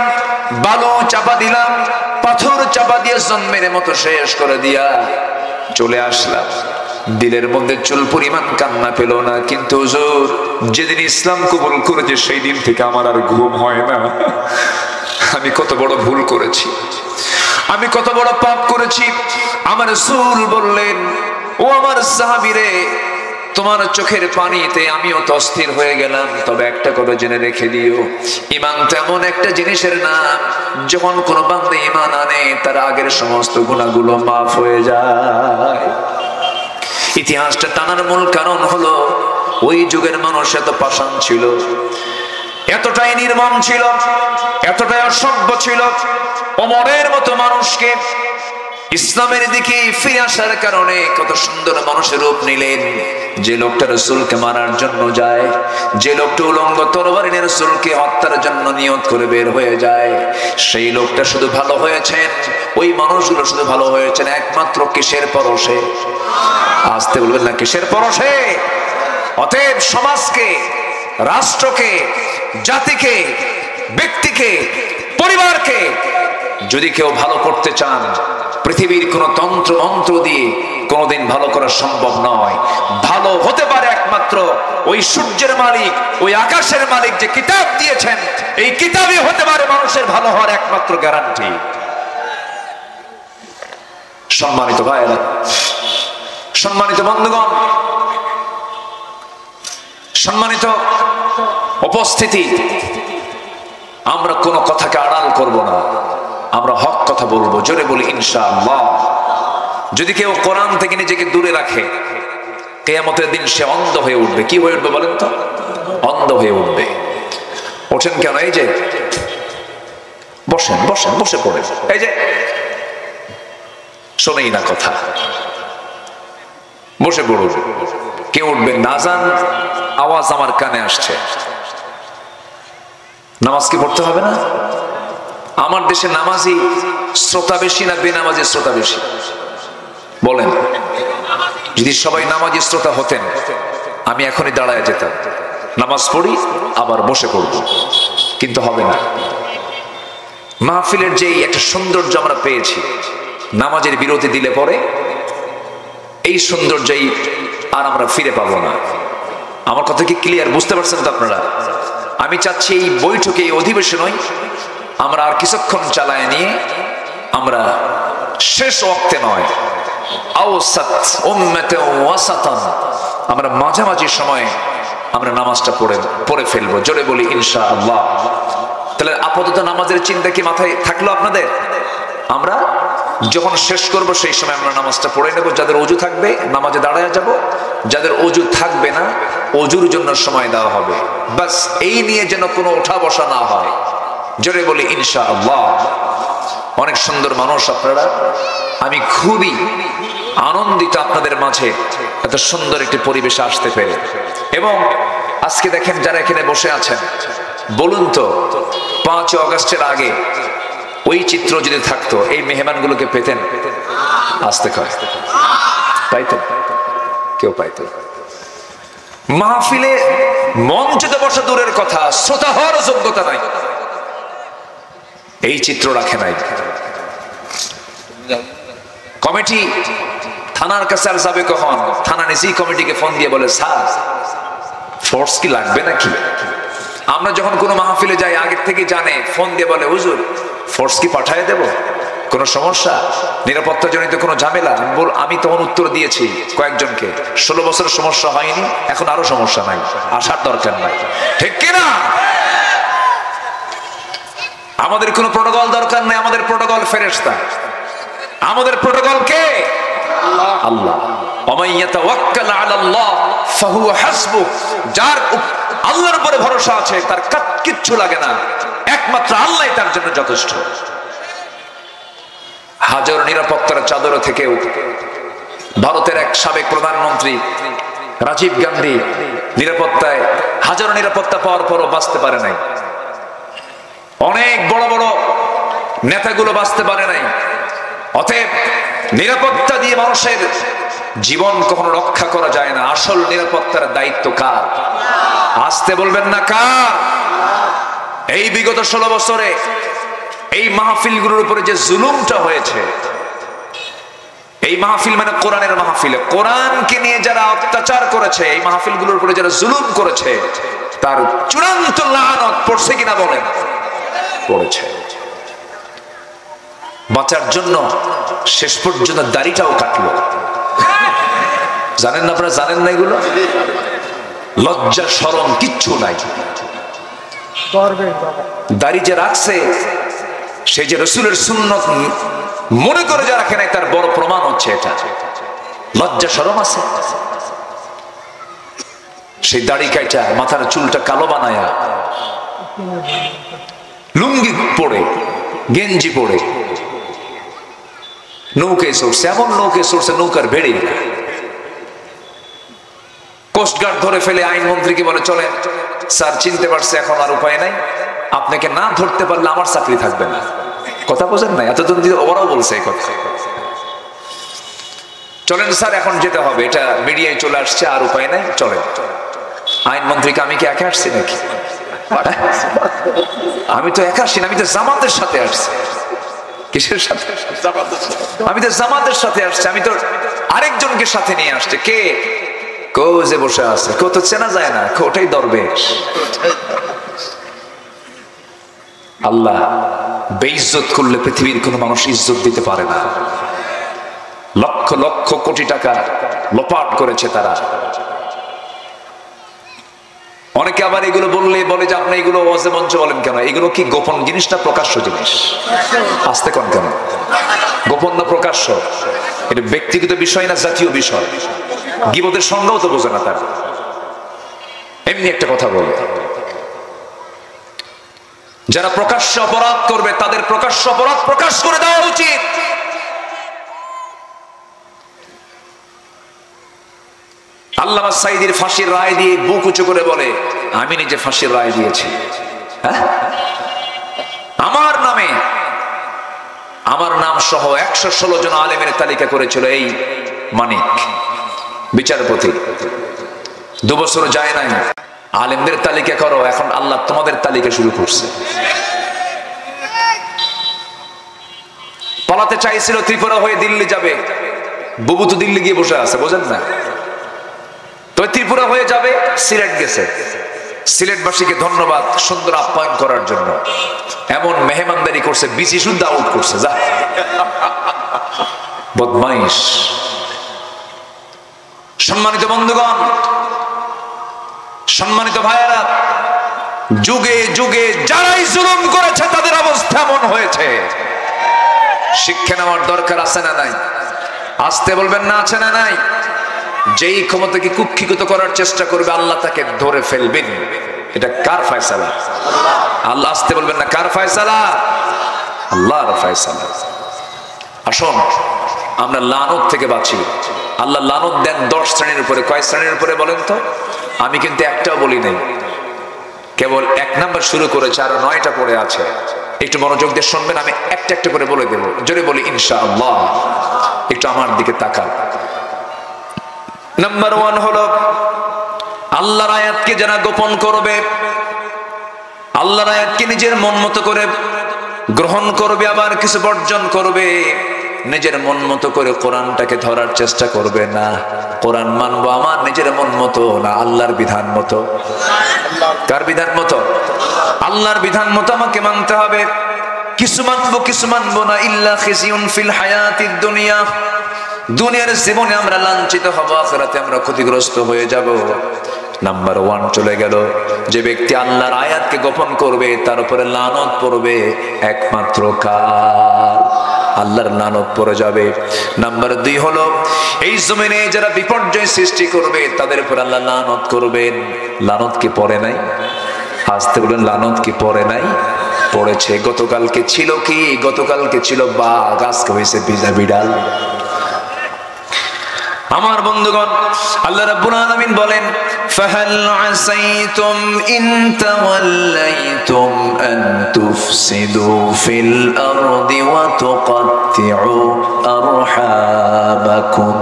বালু চাপা দিলাম, পাথর চাপা দিয়ে জন্মের মতো শেষ করে দিয়া চলে আসলাম। দিলের মধ্যে চুল পরিমাণ কান্না পেল না। কিন্তু হুজুর, যেদিন ইসলাম কবুল করেছে সেই দিন থেকে আমার আর ঘুম হয় না। আমি কত বড় ভুল করেছি, আমি কত বড় পাপ করেছি। আমার রাসূল বললেন, ও আমার সাহাবীরে, তোমার চোখের পানিতে আমিও তো অস্থির হয়ে গেলাম। তবে একটা কথা জেনে রেখে দিও, ঈমান তেমন একটা জিনিসের নাম, যখন কোন বান্দা ঈমান আনে তার আগের সমস্ত গুনাহগুলো মাফ হয়ে যায়। ইতিহাসটা টানার মূল কারণ হলো ওই যুগের মানুষ এত পাষাণ ছিল, এতটাই নির্মম ছিল, এতটাই অসভ্য ছিল। ওমরের মতো মানুষকে ইসলামের দিকে ফিরে আসার কারণে কত সুন্দর মানুষের রূপ নিলেন। যে লোকটা রাসূলকে মারার জন্য যায়, যে লোকটা উলঙ্গ তরবারি নিয়ে রাসূলকে হত্যার জন্য নিয়ত করে বের হয়ে যায়, সেই লোকটা শুধু ভালো হয়েছেন, ওই মানুষগুলো শুধু ভালো হয়েছেন একমাত্র কিসের পরশে? আসতে বলবেন না, কিসের পরশে? অতএব সমাজকে, রাষ্ট্রকে, জাতিকে, ব্যক্তিকে, পরিবারকে যদি কেউ ভালো করতে চান, পৃথিবীর কোন তন্ত্র মন্ত্র দিয়ে কোনদিন ভালো করা সম্ভব নয়। ভালো হতে পারে একমাত্র ওই সূর্যের মালিক, ওই আকাশের মালিক যে কিতাব দিয়েছেন, এই কিতাবই হতে পারে মানুষের ভালো হওয়ার একমাত্র গ্যারান্টি। সম্মানিত ভাইরা, সম্মানিত বন্ধুগণ, সম্মানিত উপস্থিতি, আমরা কোনো কথাকে আড়াল করব না, আমরা হক কথা বলবো। জোরে বলি ইনশাআল্লাহ। যদি কেউ কোরআন থেকে নিজেকে দূরে রাখে, কিয়ামতের দিন সে অন্ধ হয়ে উঠবে। কি হয়ে উঠবে বলেন তো? অন্ধ হয়ে উঠবে। ওঠেন কেন? এই যে বসেন, বসেন, বসে পড়ে, এই যে শোনেই না কথা, বসে পড়ুন। কেউ উঠবেন না, আজান আওয়াজ আমার কানে আসছে। নামাজ কি পড়তে হবে না? আমার দেশে নামাজি শ্রোতা বেশি না বেনামাজি শ্রোতা বেশি? বলেন। যদি সবাই নামাজি শ্রোতা হতেন, আমি এখনই দাঁড়ায় যেতাম, নামাজ পড়ি আবার বসে পড়ব। কিন্তু হবে না। মাহফিলের যেই একটা সৌন্দর্য আমরা পেয়েছি, নামাজের বিরতি দিলে পরে এই সৌন্দর্যই আর আমরা ফিরে পাবো না। আমার কথা কি ক্লিয়ার? বুঝতে পারছেন তো আপনারা? আমি চাচ্ছি এই বৈঠকে, এই অধিবেশনই আমরা আর কিছুক্ষণ চালায় নিয়ে আমরা শেষ ওয়াক্তে নয়, আওসাত উম্মাতে ওয়াসাতান, আমরা মাঝামাঝি সময়ে আমরা নামাজটা পড়ে ফেলবো। জোরে বলি ইনশাআল্লাহ। তাহলে আপাতত নামাজের চিন্তা কি মাথায় থাকলো আপনাদের? আমরা যখন শেষ করব সেই সময় আমরা নামাজটা পড়ে নেব। যাদের ওযু থাকবে নামাজে দাঁড়ায় যাব, যাদের ওযু থাকবে না ওযুর জন্য সময় দেওয়া হবে। বাস এই নিয়ে যেন কোনো ওঠা বসা না হয়। জোরে বলি ইনশাআল্লাহ। অনেক সুন্দর মানুষ আপনারা, আমি খুবই আনন্দিত আপনাদের মাঝে এত সুন্দর একটি পরিবেশে আসতে পেরে। এবং আজকে দেখেন যারা এখানে বসে আছেন, বলুন তো 5 আগস্টের আগে ওই চিত্র যদি থাকতো, এই মেহমানগুলোকে পেতেন? আসতে কয় পাইতেন? কেউ পাইতেন? মাহফিলে মঞ্চে বসা দূরের কথা, শ্রোতা হওয়ার যোগ্যতা নাই। এই চিত্র রাখে নাই কমিটি। থানার কাছে আর যাবে কখন? থানা নিজেই কমিটিকে ফোন দিয়ে বলে, স্যার ফোর্স কি লাগবে নাকি? আমরা যখন কোনো মাহফিলে যাই আগের থেকে জানে, ফোন দিয়ে বলে, হুজুর ফোর্স কি পাঠিয়ে দেব? কোনো সমস্যা, নিরাপত্তাজনিত কোনো ঝামেলা? আমি তখন উত্তর দিয়েছি কয়েকজনকে, 16 বছর সমস্যা হয়নি, এখন আরো সমস্যা নাই, আসার দরকার নাই। ঠিক কিনা? আমাদের কোনো প্রোটোকল দরকার নাই, আমাদের প্রোটোকল ফেরেশতা। আমাদের প্রোটোকল কে? আল্লাহ। ওয়া ইয়াতাওয়াক্কাল আলাল্লাহ ফাহুয়া হাসবুহ। যার আল্লাহর উপরে ভরসা আছে তার কিচ্ছু লাগে না, একমাত্র আল্লাহই তার জন্য যথেষ্ট। হাজার নিরাপত্তার চাদর থেকেও ভারতের এক সাবেক প্রধানমন্ত্রী রাজীব গান্ধী নিরাপত্তায়, হাজার নিরাপত্তা পাওয়ার পরও বাঁচতে পারে নাই। অনেক বড় বড় নেতাগুলো বাঁচতে পারে নাই। অতএব নিরাপত্তা দিয়ে মানুষের জীবন কখনো রক্ষা করা যায় না। আসল নিরাপত্তার দায়িত্ব কার? আসতে বলবেন না কার? এই বিগত 16 বছরে এই মাহফিলগুলোর উপরে যে জুলুমটা হয়েছে, এই মাহফিল মানে কোরআনের মাহফিলে কোরআনকে নিয়ে যারা অত্যাচার করেছে, এই মাহফিলগুলোর উপরে যারা জুলুম করেছে, তার চূড়ান্ত লানত পড়ছে কিনা বলেন? পড়েছে। বাঁচার জন্য শেষ পর্যন্ত দাড়িটাও কাটলো। জানেন না আপনারা? জানেন না এগুলো? লজ্জা শরম কিচ্ছু নাই। দাড়ি যে রাখছে সে যে রাসূলের সুন্নত মনে করে যা রাখে নাই, তার বড় প্রমাণ হচ্ছে এটা। লজ্জা শরম আছে? সেই দাড়ি কাইটা মাথার চুলটা কালো বানায়া, লুঙ্গি পরে, গেঞ্জি পরে নৌকায় চড়ছে, এমন নৌকায় চড়ছে নৌকার বেড়ে। কোস্টগার্ড ধরে ফেলে আইনমন্ত্রীকে বলে, চলেন স্যার, চিনতে পারছে, এখন আর উপায় নাই, আপনাকে না ধরতে পারলে আমার চাকরি থাকবে না। কথা বোঝেন না? এতদিন ওরাও বলছে এই কথা। চলেন স্যার, এখন যেতে হবে, এটা মিডিয়ায় চলে আসছে, আর উপায় নাই, চলেন। আইনমন্ত্রীকে আমি কি একা আসছি নাকি? আমি তো একা আসছি না, আমি তো জামাতের সাথে আসছি। কিসের সাথে? আমি তো জামাতের সাথে আসছি, আমি তো আরেকজনকে সাথে নিয়ে আসছে। কে? কো যে বসে আছে, কেউ তো চেনা যায় না, ওটাই দরবেশ। আল্লাহ বেইজ্জত করলে পৃথিবীর কোন মানুষ ইজ্জত দিতে পারে না। লক্ষ লক্ষ কোটি টাকা লোপাট করেছে তারা। অনেকে আবার এগুলো বললে বলে যে আপনি এগুলো ওয়াজে মঞ্চে বলেন কেন? এগুলো কি গোপন জিনিস না প্রকাশ্য জিনিস? আসতে কোন কেন? গোপন না প্রকাশ্য? এটা ব্যক্তিগত বিষয় না জাতীয় বিষয়? গীবতের সংজ্ঞাও তো বোঝে না তার। এমনি একটা কথা বলে, যারা প্রকাশ্য অপরাধ করবে তাদের প্রকাশ্য অপরাধ প্রকাশ করে দেওয়া উচিত। আল্লামা সাঈদীর ফাঁসির রায় দিয়ে বুক উঁচু করে বলে, আমি নিজে ফাঁসির রায় দিয়েছি। আমার নামে, আমার নাম সহ 116 জন আলেমের তালিকা করেছিল এই মানিক বিচারপতি। 2 বছর যায় নাই, আলেমদের তালিকা করো, এখন আল্লাহ তোমাদের তালিকা শুরু করছে। পালাতে চাইছিল, ত্রিপুরা হয়ে দিল্লি যাবে, বুবু তো দিল্লি গিয়ে বসে আছে, বোঝেন না? তো ত্রিপুরা হয়ে যাবে, সিলেট গেছে। সিলেটবাসীকে ধন্যবাদ সুন্দর আপ্যায়ন করার জন্য। এমন মেহমানদারি করছে, বিসি শুদ্ধ আউট করছে। যা বদমাইশ। সম্মানিত বন্ধুগণ, সম্মানিত ভাইয়েরা, যুগে যুগে যারাই জুলুম করেছে তাদের অবস্থা এমন হয়েছে। শিক্ষা নেওয়ার দরকার আছে না নাই? আসতে বলবেন না, আছে না নাই? যেই ক্ষমতাকে কুক্ষিগত করার চেষ্টা করবে আল্লাহ তাকে ধরে ফেলবেন। এটা কার ফয়সালা? আল্লাহ। আসতে বলবেন না, কার ফয়সালা? আল্লাহর ফয়সালা। আসুন আমরা লানত থেকে বাঁচি। আল্লাহ লানত দেন 10 শ্রেণীর উপরে। কয় শ্রেণীর উপরে বলেন তো? আমি কিন্তু একটাও বলি নাই, কেবল 1 নাম্বার শুরু করেছে, আরো 9টা পড়ে আছে। একটু মনোযোগ দিয়ে শুনবেন, আমি একটা একটা করে বলে দেব। জোরে বলি ইনশাআল্লাহ। একটু আমার দিকে তাকান। নাম্বার 1 হলো আল্লাহর আয়াতকে যারা গোপন করবে, আল্লাহর আয়াতকে নিজের মন মতো করে গ্রহণ করবে, আবার কিছু বর্জন করবে। নিজের মন মতো করে কোরআনটাকে ধরার চেষ্টা করবে না। কোরআন মানবো আমার নিজের মন মতো না, আল্লাহর বিধান মতো। কার বিধান মতো? আল্লাহর বিধান মতো আমাকে মানতে হবে। কিছু মানবো কিছু মানবো না। ইল্লা খিজিউন ফিল হায়াতিদ দুনিয়া, দুনিয়ার জীবনে আমরা লাঞ্ছিত হব, আখিরাতে আমরা ক্ষতিগ্রস্ত হয়ে যাব। নাম্বার 1 চলে গেল। যে ব্যক্তি আল্লাহর আয়াতকে গোপন করবে তার উপরে লানত পড়বে, একমাত্র কার? আল্লাহর লানত পড়ে যাবে। নাম্বার 2 হলো এই জমিনে যারা বিপর্যয় সৃষ্টি করবে তাদের উপর আল্লাহ লানত করবেন। লানত কি পড়ে নাই? আসতে বলেন, লানত কি পড়ে নাই? পড়েছে। গতকালকে ছিল কি? গতকালকে ছিল বাঘ, আজকে হয়েছে বিড়াল। আমার বন্ধুগণ, আল্লাহ রাব্বুল আলামিন বলেন, ফাহাল আসাইতুম ইন তাওয়াল্লাইতুম আন তুফসিদু ফিল আরদি ওয়া তুকাত্তিউ আরহামাকুম।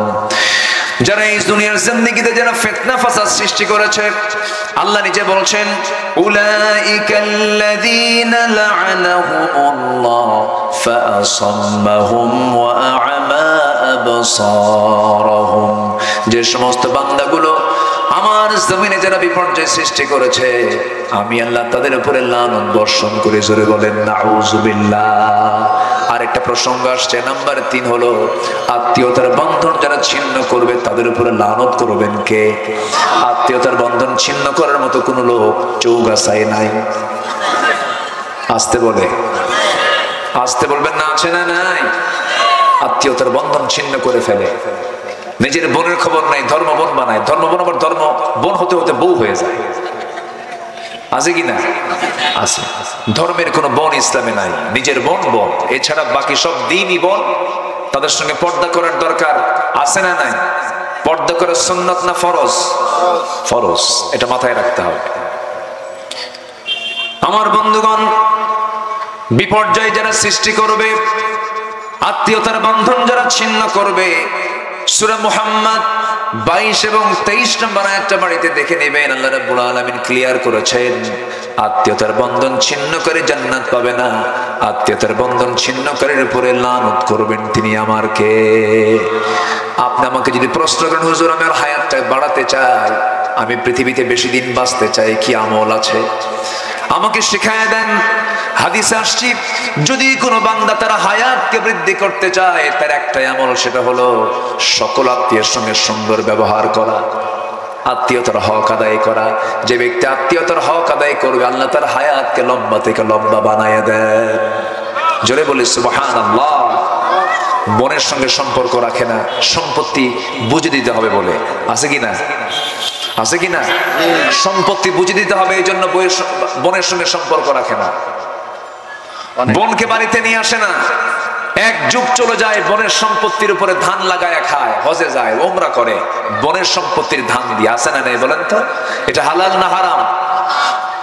যারা এই দুনিয়ার জিন্দেগিতে যারা ফিতনা ফাসাদ সৃষ্টি করেছে, আল্লাহ নিজে বলছেন উলাইকাল্লাযীনা লা'আনাহুমুল্লাহ ফাআসাম্মাহুম ওয়া আ'মা আবসারহুম। যে সমস্ত বান্দাগুলো আমার জমিনে যারা বিপর্যয় সৃষ্টি করেছে, আমি আল্লাহ তাদের উপরে লানত বর্ষণ করে, জোরে বলেন নাউযুবিল্লাহ। আরেকটা প্রসঙ্গ আসছে, নাম্বার 3 হলো আত্মীয়তার বন্ধন যারা ছিন্ন করবে তাদের উপরে লানত করবেন কে? আত্মীয়তার বন্ধন ছিন্ন করার মতো কোন লোক চৌগাছায় নাই। আসতে বলে, আসতে বলবেন না, আছে না নাই? আত্মীয়তার বন্ধন ছিন্ন করে ফেলে, নিজের বোনের খবর নাই, ধর্ম বোন বানায়, ধর্ম বোন আবার ধর্ম বোন হতে হতে বউ হয়ে যায়। আছে কি না? আছে। ধর্মের কোন বোন ইসলামে নাই, নিজের বোন বোন, এছাড়া বাকি সব দিনই বোন। তাদের সঙ্গে পর্দা করার দরকার আছে না নাই? পর্দা করা সুন্নাত না ফরজ? ফরজ, এটা মাথায় রাখতে হবে। আমার বন্ধুগণ, বিপর্যয় যারা সৃষ্টি করবে, আত্মীয়তার বন্ধন যারা ছিন্ন করবে, সূরা মুহাম্মদ 22 এবং 23 নম্বর আয়াতটা বাড়িতে দেখে নেবেন। আল্লাহ রাব্বুল আলামিন ক্লিয়ার করেছেন, আত্মীয়তার বন্ধন ছিন্ন করে জান্নাত পাবে না, আত্মীয়তার বন্ধন ছিন্নকারীর উপরে লানত করবেন তিনি আমার কে? আপনি আমাকে যদি প্রশ্ন করেন, হুজুর আমি আর হায়াতটা বাড়াতে চাই, আমি পৃথিবীতে বেশি দিন বাঁচতে চাই, কি আমল আছে আমাকে শিখায় দেন। হাদিসে আসছে, যদি কোনো বান্দা তার হায়াতকে বৃদ্ধি করতে চায়, তার একটাই আমল, সেটা হলো সকল আত্মীয়ের সঙ্গে সুন্দর ব্যবহার করা, আত্মীয়তার হক আদায় করা। যে ব্যক্তি আত্মীয়তার হক আদায় করবে, আল্লাহ তার হায়াতকে লম্বা থেকে লম্বা বানায় দেন। জোরে বলি সুবহানাল্লাহ। বোনের সঙ্গে সম্পর্ক রাখে না, সম্পত্তি বুঝে দিতে হবে বলে, আছে কি না? আছে কি না? সম্পত্তি বুঝে দিতে হবে, এই জন্য বোনের সঙ্গে সম্পর্ক রাখে না, বোনকে বাড়িতে নিয়ে আসে না। এক যুগ চলে যায়, বোনের সম্পত্তির উপরে ধান লাগায় খায়, হজে যায়, ওমরা করে, বোনের সম্পত্তির ধান দিয়ে। আছে না নেই বলেন তো? এটা হালাল না হারাম?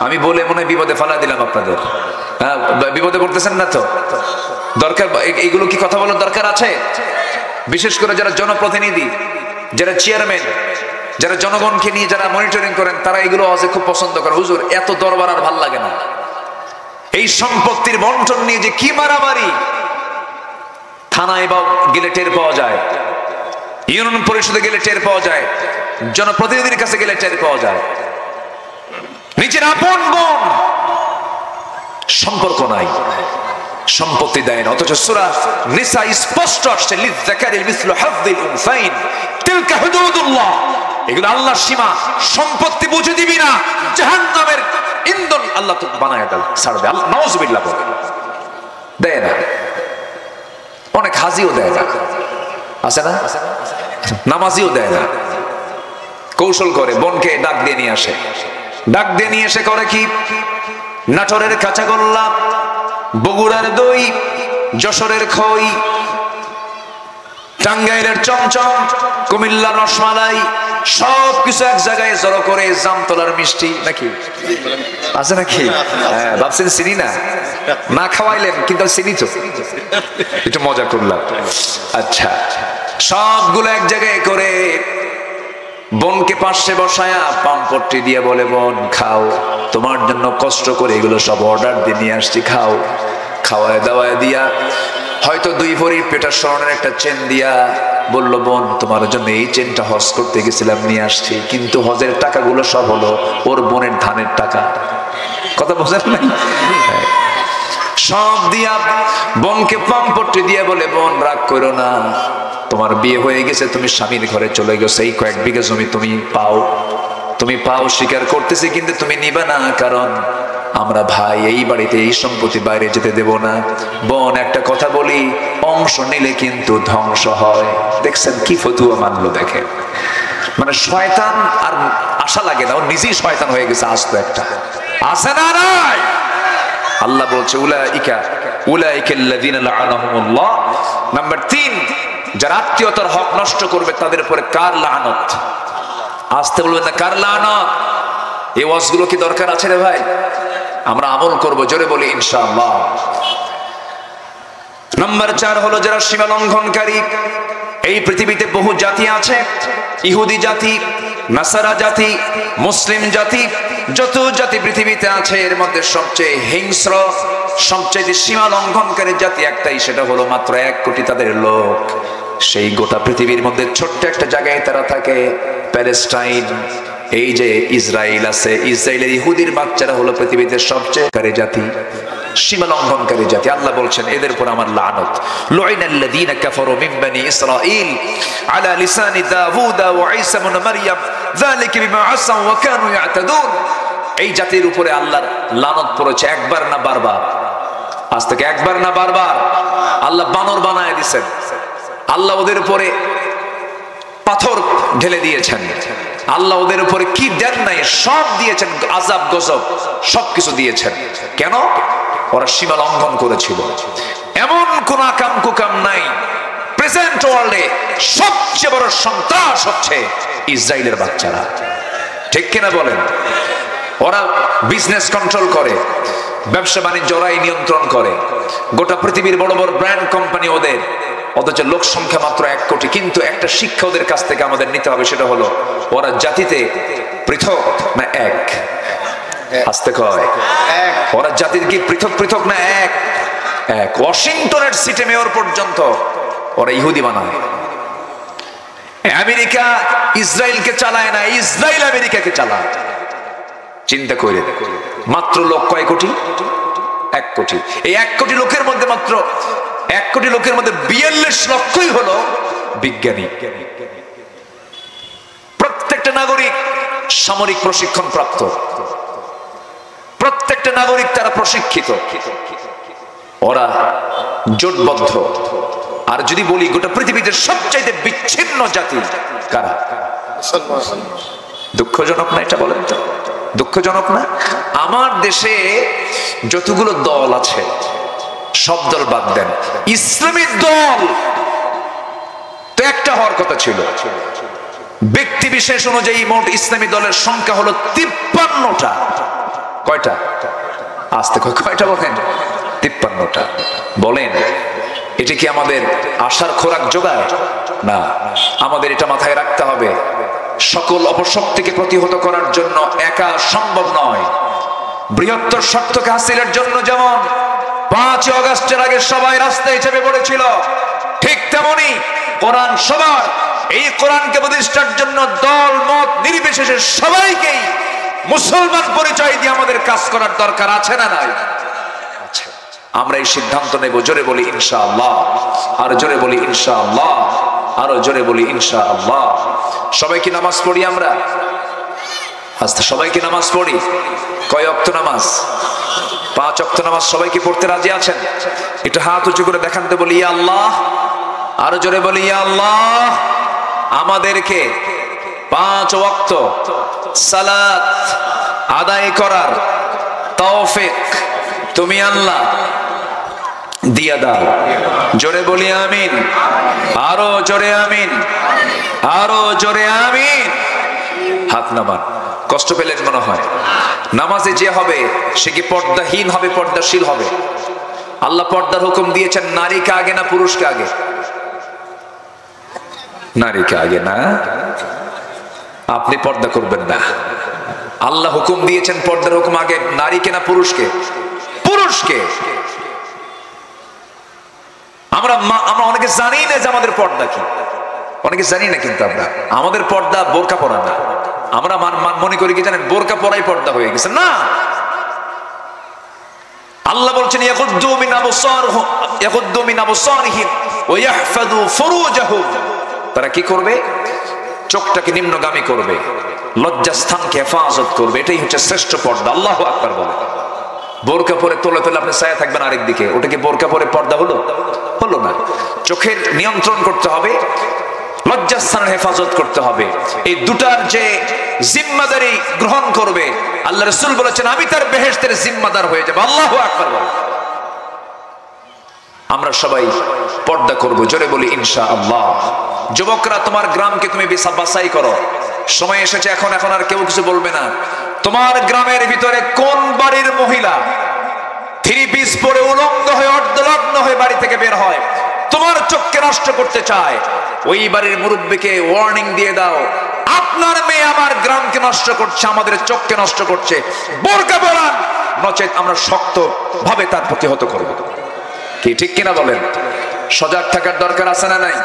আমি বলে মনে বিপদে ফেলা দিলাম আপনাদের। হ্যাঁ, বিপদে পড়তেছেন না তো? দরকার এইগুলো কি কথা বলার দরকার আছে? বিশেষ করে যারা জনপ্রতিনিধি, যারা চেয়ারম্যান, যারা জনগণকে নিয়ে যারা মনিটরিং করেন, তারা এগুলো হজে খুব পছন্দ করে। হুজুর এত দরবার আর ভাল লাগে না, এই সম্পত্তির বন্টন নিয়ে যে কি মারামারি, থানায় বা গেলে টের পাওয়া যায়, ইউনিয়ন পরিষদে গেলে টের পাওয়া যায়, জনপ্রতিনিধির কাছে গেলে টের পাওয়া যায়। নিজের আপন বোন সম্পর্ক নাই, সম্পত্তি দেয় না, অথচ সূরা নিসা স্পষ্ট আসছে, লিযাকারি মিসলু হাযযিল উনসাইন তিলকা হুদুদুল্লাহ। এগুলো আল্লাহর সীমা, সম্পত্তি বুঝে দিবি না, জাহান্নামের ইন্ধন আল্লাহ তো বানায় দেয়, ছাড়বে। আল্লাহ নাউযুবিল্লাহ বলে দেয় না। অনেক হাজিও দেয় না, আছে না? নামাজিও দেয় না, কৌশল করে বোনকে ডাক দিয়ে নিয়ে আসে। ডাক দিয়ে নিয়ে এসে করে কি? নাটোরের কাঁচাগোল্লা, বগুড়ার দই, যশোরের খই, টাঙ্গাইলের চমচম, কুমিল্লার রসমালাই, সবকিছু এক জায়গায় জড়ো করে, জামতলার মিষ্টি নাকি আছে নাকি? হ্যাঁ, ভাবছেন চিনি না, না খাওয়াইলেন কিন্তু চিনি তো, একটু মজা করলাম। আচ্ছা, সবগুলো এক জায়গায় করে বোনকে পাশে বসায়া পাম্পট্টি দিয়ে বলে, বোন খাও, তোমার জন্য কষ্ট করে এগুলো সব অর্ডার দিয়ে নিয়ে আসছি, খাও। খাওয়ায় দাওয়ায় দিয়া হয়তো 2 ভরি পেটার স্বর্ণের একটা চেন দিয়া বলল, বোন তোমার জন্য এই চেনটা হজ করতে গেছিলাম, নিয়ে আসছি, কিন্তু হজের টাকাগুলো সব হলো ওর বোনের ধানের টাকা। কথা বোঝেন নাই? সব দিয়া বোনকে পাম্পট্টি দিয়ে বলে, বোন রাগ করো না, তোমার বিয়ে হয়ে গেছে, তুমি স্বামীর ঘরে চলে গেছো, এই কয়েক বিঘা জমি তুমি পাও, স্বীকার করতেছি, কিন্তু তুমি নিবা না, কারণ আমরা ভাই, এই বাড়িতে এই সম্পত্তি বাইরে যেতে দেব না। বোন একটা কথা বলি, অংশ নিলে কিন্তু ধ্বংস হয়। দেখছেন কি ফতুয়া মানলো? দেখেন, মানে শয়তান আর আশা লাগে না, ও নিজেই শয়তান হয়ে গেছে, আস্ত একটা। আছে না নাই? আল্লাহ বলছে উলাইকাল্লাযীনা লা'আনাহুমুল্লাহ। নাম্বার 3, যারা আত্মীয়তার হক নষ্ট করবে তাদের উপরে কার লানত? আসতে বলবেন না, কার লানত? এই ওয়াজগুলো কি দরকার আছে রে ভাই? আমরা আমল করব, জোরে বলি ইনশাআল্লাহ। নাম্বার 4 হলো যারা সীমা লঙ্ঘনকারী। এই পৃথিবীতে বহু জাতি আছে, ইহুদি জাতি, নাসারা জাতি, মুসলিম জাতি, যত জাতি পৃথিবীতে আছে এর মধ্যে সবচেয়ে হিংস্র, সবচেয়ে সীমা লঙ্ঘনকারী জাতি একটাই, সেটা হলো মাত্র 1 কোটি তাদের লোক। সেই গোটা পৃথিবীর মধ্যে ছোট্ট একটা জায়গায় তারা থাকে, প্যালেস্টাইন। এই যে ইসরায়েল আছে, ইসরায়েলের ইহুদির বাচ্চারা হলো পৃথিবীতে সবচেয়ে কারী জাতি, সীমা লঙ্ঘনকারী জাতি। আল্লাহ বলছেন এদের উপর আমার লানত। লুইনাল্লাযীনা কাফারু মিন বানি ইসরাঈল আলা লিসানি দাউদ ওয়া ঈসা ইবনে মারইয়াম যালিকা বিমা আসাউ ওয়া কানু ইয়াতাদুন। এই জাতির উপরে আল্লাহর লানত পড়েছে একবার না বারবার? আজ থেকে একবার না বারবার? আল্লাহ বানর বানায় দিয়েছেন, আল্লাহ ওদের উপরে পাথর ঢেলে দিয়েছেন, আল্লাহ ওদের উপরে কি দেন নাই সব দিয়েছেন, আযাব গজব সবকিছু দিয়েছেন। কেন? ওরা সীমা লঙ্ঘন করেছিল। এমন কোন আকাম কুকাম নাই। প্রেজেন্ট ওয়ার্ল্ডে সবচেয়ে বড় সন্ত্রাস হচ্ছে ইসরায়েলের বাচ্চারা, ঠিক কিনা বলেন? ওরা বিজনেস কন্ট্রোল করে, ব্যবসা বাণিজ্য ওরাই নিয়ন্ত্রণ করে, গোটা পৃথিবীর বড় বড় ব্র্যান্ড কোম্পানি ওদের, অথচ লোক সংখ্যা মাত্র 1 কোটি। কিন্তু একটা শিক্ষা ওদের কাছ থেকে আমাদের নিতে হবে, সেটা হলো ওরা জাতিতে পৃথক না এক? আসতে কয় ওরা জাতির কি পৃথক পৃথক না এক? এক। ওয়াশিংটনের সিটি মেয়র পর্যন্ত ওরা ইহুদি বানায়। আমেরিকা ইসরায়েলকে চালায় না, ইসরায়েল আমেরিকাকে চালায়। চিন্তা করে, মাত্র লোক কয় কোটি? 1 কোটি। এই 1 কোটি লোকের মধ্যে মাত্র 1 কোটি লোকের মধ্যে 42 লক্ষই হলো বিজ্ঞানী। প্রত্যেকটা নাগরিক সামরিক প্রশিক্ষণ প্রাপ্ত, প্রত্যেকটা নাগরিক তারা প্রশিক্ষিত, ওরা জোটবদ্ধ। আর যদি বলি গোটা পৃথিবীতে সবচাইতে বিচ্ছিন্ন জাতি কারা? দুঃখজনক না এটা? বলেন তো, দুঃখজনক না? আমার দেশে যতগুলো দল আছে সব দল বাদ দেন, ইসলামী দল তো একটা হওয়ার কথা ছিল। ব্যক্তি বিশেষ অনুযায়ী মোট ইসলামী দলের সংখ্যা হলো 53টা। কয়টা? আস্তে কয়টা বলেন? 53টা। বলেন এটা কি আমাদের আশার খোরাক যোগায়? না। আমাদের এটা মাথায় রাখতে হবে, সকল অপশক্তিকে প্রতিহত করার জন্য একা সম্ভব নয়। বৃহত্তর সত্যকে হাসিলের জন্য যেমন 5 আগস্টের আগে সবাই রাস্তায় চেপে পড়েছিল, ঠিক তেমনি কোরআন সবার, এই কোরআনকে প্রতিষ্ঠার জন্য দল মত নির্বিশেষে সবাইকেই মুসলমান পরিচয় দিয়ে আমাদের কাজ করার দরকার আছে না নাই? আমরা এই সিদ্ধান্ত নেব। জোরে বলি ইনশাআল্লাহ, আর জোরে বলি ইনশাআল্লাহ, আরো জোরে বলি ইনশাআল্লাহ। সবাই কি নামাজ পড়ি আমরা? আচ্ছা, সবাই কি নামাজ পড়ি? কয় ওয়াক্ত নামাজ? 5 ওয়াক্ত নামাজ সবাই কি পড়তে রাজি আছেন? একটু হাত উঁচু করে দেখান তো, বলি ইয়া আল্লাহ, আরো জোরে বলি ইয়া আল্লাহ। আমাদেরকে 5 ওয়াক্ত সালাত আদায় করার তৌফিক তুমি আল্লাহ দিয়া দাও। জোরে বলি আমিন, আরো জোরে আমিন, আরো জোরে আমিন। হাত নামান। কষ্ট পেলেন মনে হয়? নামাজে যে হবে সে কি পর্দাহীন হবে, পর্দাশীল হবে? আল্লাহ পর্দার হুকুম দিয়েছেন নারীকে আগে না পুরুষকে আগে? নারীকে আগে না? আপনি পর্দা করবেন না। আল্লাহ হুকুম দিয়েছেন পর্দার হুকুম আগে নারীকে না পুরুষকে? পুরুষকে। আমরা অনেকে জানি না যে আমাদের পর্দা কি, অনেকে জানি না। কিন্তু আমাদের পর্দা বোরকা পরা না। আমরা মনে করি কি জানেন, বোরকা পরাই পর্দা হয়ে গেছে। না, আল্লাহ বলছেন ইয়াগুদ্দু মিন আবসারিহিম ওয়া ইয়াহফাযু ফুরুজাহুম। তারা কি করবে? চোখটাকে নিম্নগামী করবে, লজ্জাস্থানকে হেফাজত করবে। এটাই হচ্ছে শ্রেষ্ঠ পর্দা। আল্লাহু আকবার বলে। বোরকা পরে তোলে তোলে আপনি ছায়া থাকবেন আরেক দিকে, ওটা কি বোরকা পরে পর্দা হলো? হলো না। চোখের নিয়ন্ত্রণ করতে হবে, লজ্জাস্থানের হেফাজত করতে হবে। এই দুটার যে জিম্মাদারি গ্রহণ করবে, আল্লাহ রাসূল বলেছেন আমি তার বেহেশতের জিম্মাদার হয়ে যাব। আল্লাহু আকবার বলে। আমরা সবাই পর্দা করব। জোরে বলি ইনশাআল্লাহ। যুবকরা, তোমার গ্রামকে তুমি বাছাই করো। সময় এসেছে এখন আর কেউ কিছু বলবে না। তোমার গ্রামের ভিতরে কোন বাড়ির মহিলা 3 পিস পরে উলঙ্গ হয়ে অর্ধনগ্ন হয়ে বাড়ি থেকে বের হয়, তোমার চোখকে নষ্ট করতে চায়, ওই বাড়ির মুরব্বীকে ওয়ার্নিং দিয়ে দাও, আপনার মেয়ে আমার গ্রামকে নষ্ট করছে, আমাদের চোখকে নষ্ট করছে, বোরকা পরান, নচেত আমরা শক্ত ভাবে তার প্রতিহত করব। কি ঠিক কিনা বলেন? সজাগ থাকার দরকার আছে না নাই?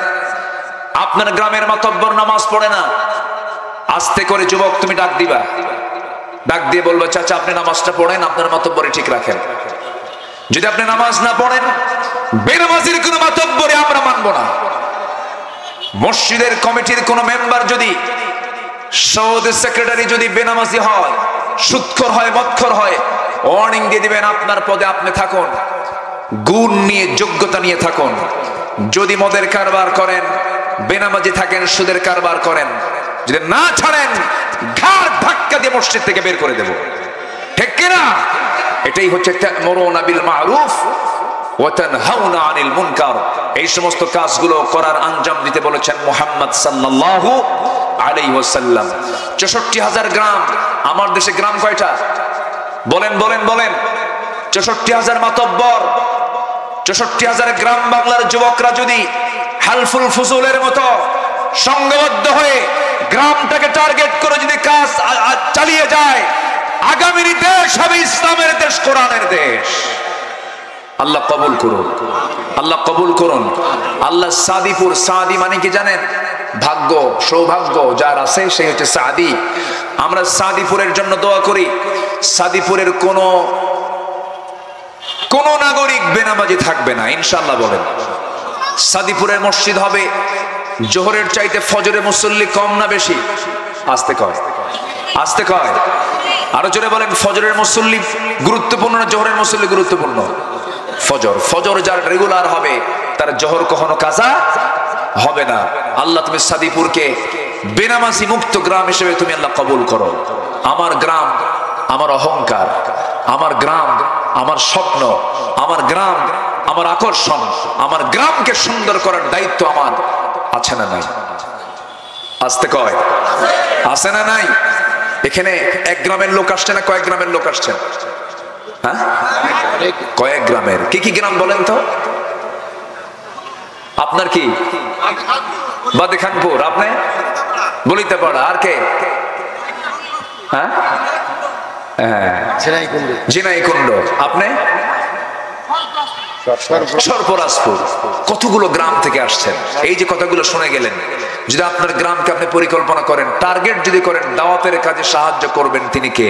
আপনার গ্রামের মাতব্বর নামাজ পড়ে না, আস্তে করে যুবক তুমি ডাক দিবা, ডাক দিয়ে বলবো চাচা আপনি নামাজটা পড়েন, আপনার মাতব্বরে ঠিক রাখেন। যদি আপনি নামাজ না পড়েন, বেনামাজির কোন মাতব্বরে আমরা মানব না। মসজিদের কমিটির কোন মেম্বার যদি, সৌদ সেক্রেটারি যদি বেনামাজি হয়, সুদখোর হয়, মদখোর হয়, ওয়ার্নিং দিয়ে দিবেন আপনার পদে আপনি থাকুন, গুণ নিয়ে যোগ্যতা নিয়ে থাকুন। যদি মদের কারবার করেন, বেনামাজি থাকেন, সুদের কারবার করেন, যদি না ছাড়েন ঘাড় ধাক্কা দিয়ে মসজিদ থেকে বের করে দেব। ঠিক কিনা? এটাই হচ্ছে তা'মুরুনা বিল মা'রুফ ওয়া তানহাউনা আনিল মুনকার। এই সমস্ত কাজগুলো করার আঞ্জাম দিতে বলেছেন মুহাম্মদ সাল্লাল্লাহু আলাইহি ওয়াসাল্লাম। ৬৪,০০০ গ্রাম। আমার দেশে গ্রাম কয়টা? বলেন বলেন বলেন। ৬৪,০০০ মাতব্বর, ৬৪,০০০ গ্রাম বাংলার যুবকরা যদি হালফুল ফুজুলের মতো সংঘবদ্ধ হয়ে গ্রামটাকে টার্গেট করে যদি কাজ চালিয়ে যায়, আগামীর দেশ হবে ইসলামের দেশ, কোরআনের দেশ। আল্লাহ কবুল করুন, আল্লাহ কবুল করুন। আল্লাহ সাদিপুর, সাদি মানে কি জানেন? ভাগ্য, সৌভাগ্য যার আছে সেই হচ্ছে সাদি। আমরা সাদিপুরের জন্য দোয়া করি, সাদিপুরের কোন নাগরিক বেনামাজি থাকবে না ইনশাআল্লাহ। বলেন সাদিপুরের মসজিদ হবে জোহরের চাইতে ফজরের মুসল্লি কম না বেশি? আস্তে কয়, আস্তে কয়, আরো জোরে বলেন। ফজরের মুসল্লি গুরুত্বপূর্ণ না জোহরের মুসল্লি গুরুত্বপূর্ণ? ফজর। ফজর যার রেগুলার হবে তার জোহর কখনো কাজা হবে না। আল্লাহ তুমি সাদিপুরকে বেনামাজি মুক্ত গ্রাম হিসেবে তুমি আল্লাহ কবুল করো। আমার গ্রাম আমার অহংকার, আমার গ্রাম আমার স্বপ্ন, আমার গ্রাম আমার আকর্ষণ, আমার গ্রামকে সুন্দর করার দায়িত্ব আমার আছে না নাই? আসতে কয়, আছে না নাই? এখানে এক গ্রামের লোক আসছে না কয়েক গ্রামের লোক আসছেন? হ্যাঁ, কয়েক গ্রামের। কি কি গ্রাম বলেন তো? আপনার কি? বাদেখানপুর। আপনি? বলিতে পারা। আর কে? হ্যাঁ, ঝিনাইকুণ্ড। আপনি? সরপরাজপুর। কতগুলো গ্রাম থেকে আসছেন। এই যে কথাগুলো শুনে গেলেন, যদি আপনার গ্রামকে আপনি পরিকল্পনা করেন, টার্গেট যদি করেন, দাওয়াতের কাজে সাহায্য করবেন তিনি কে?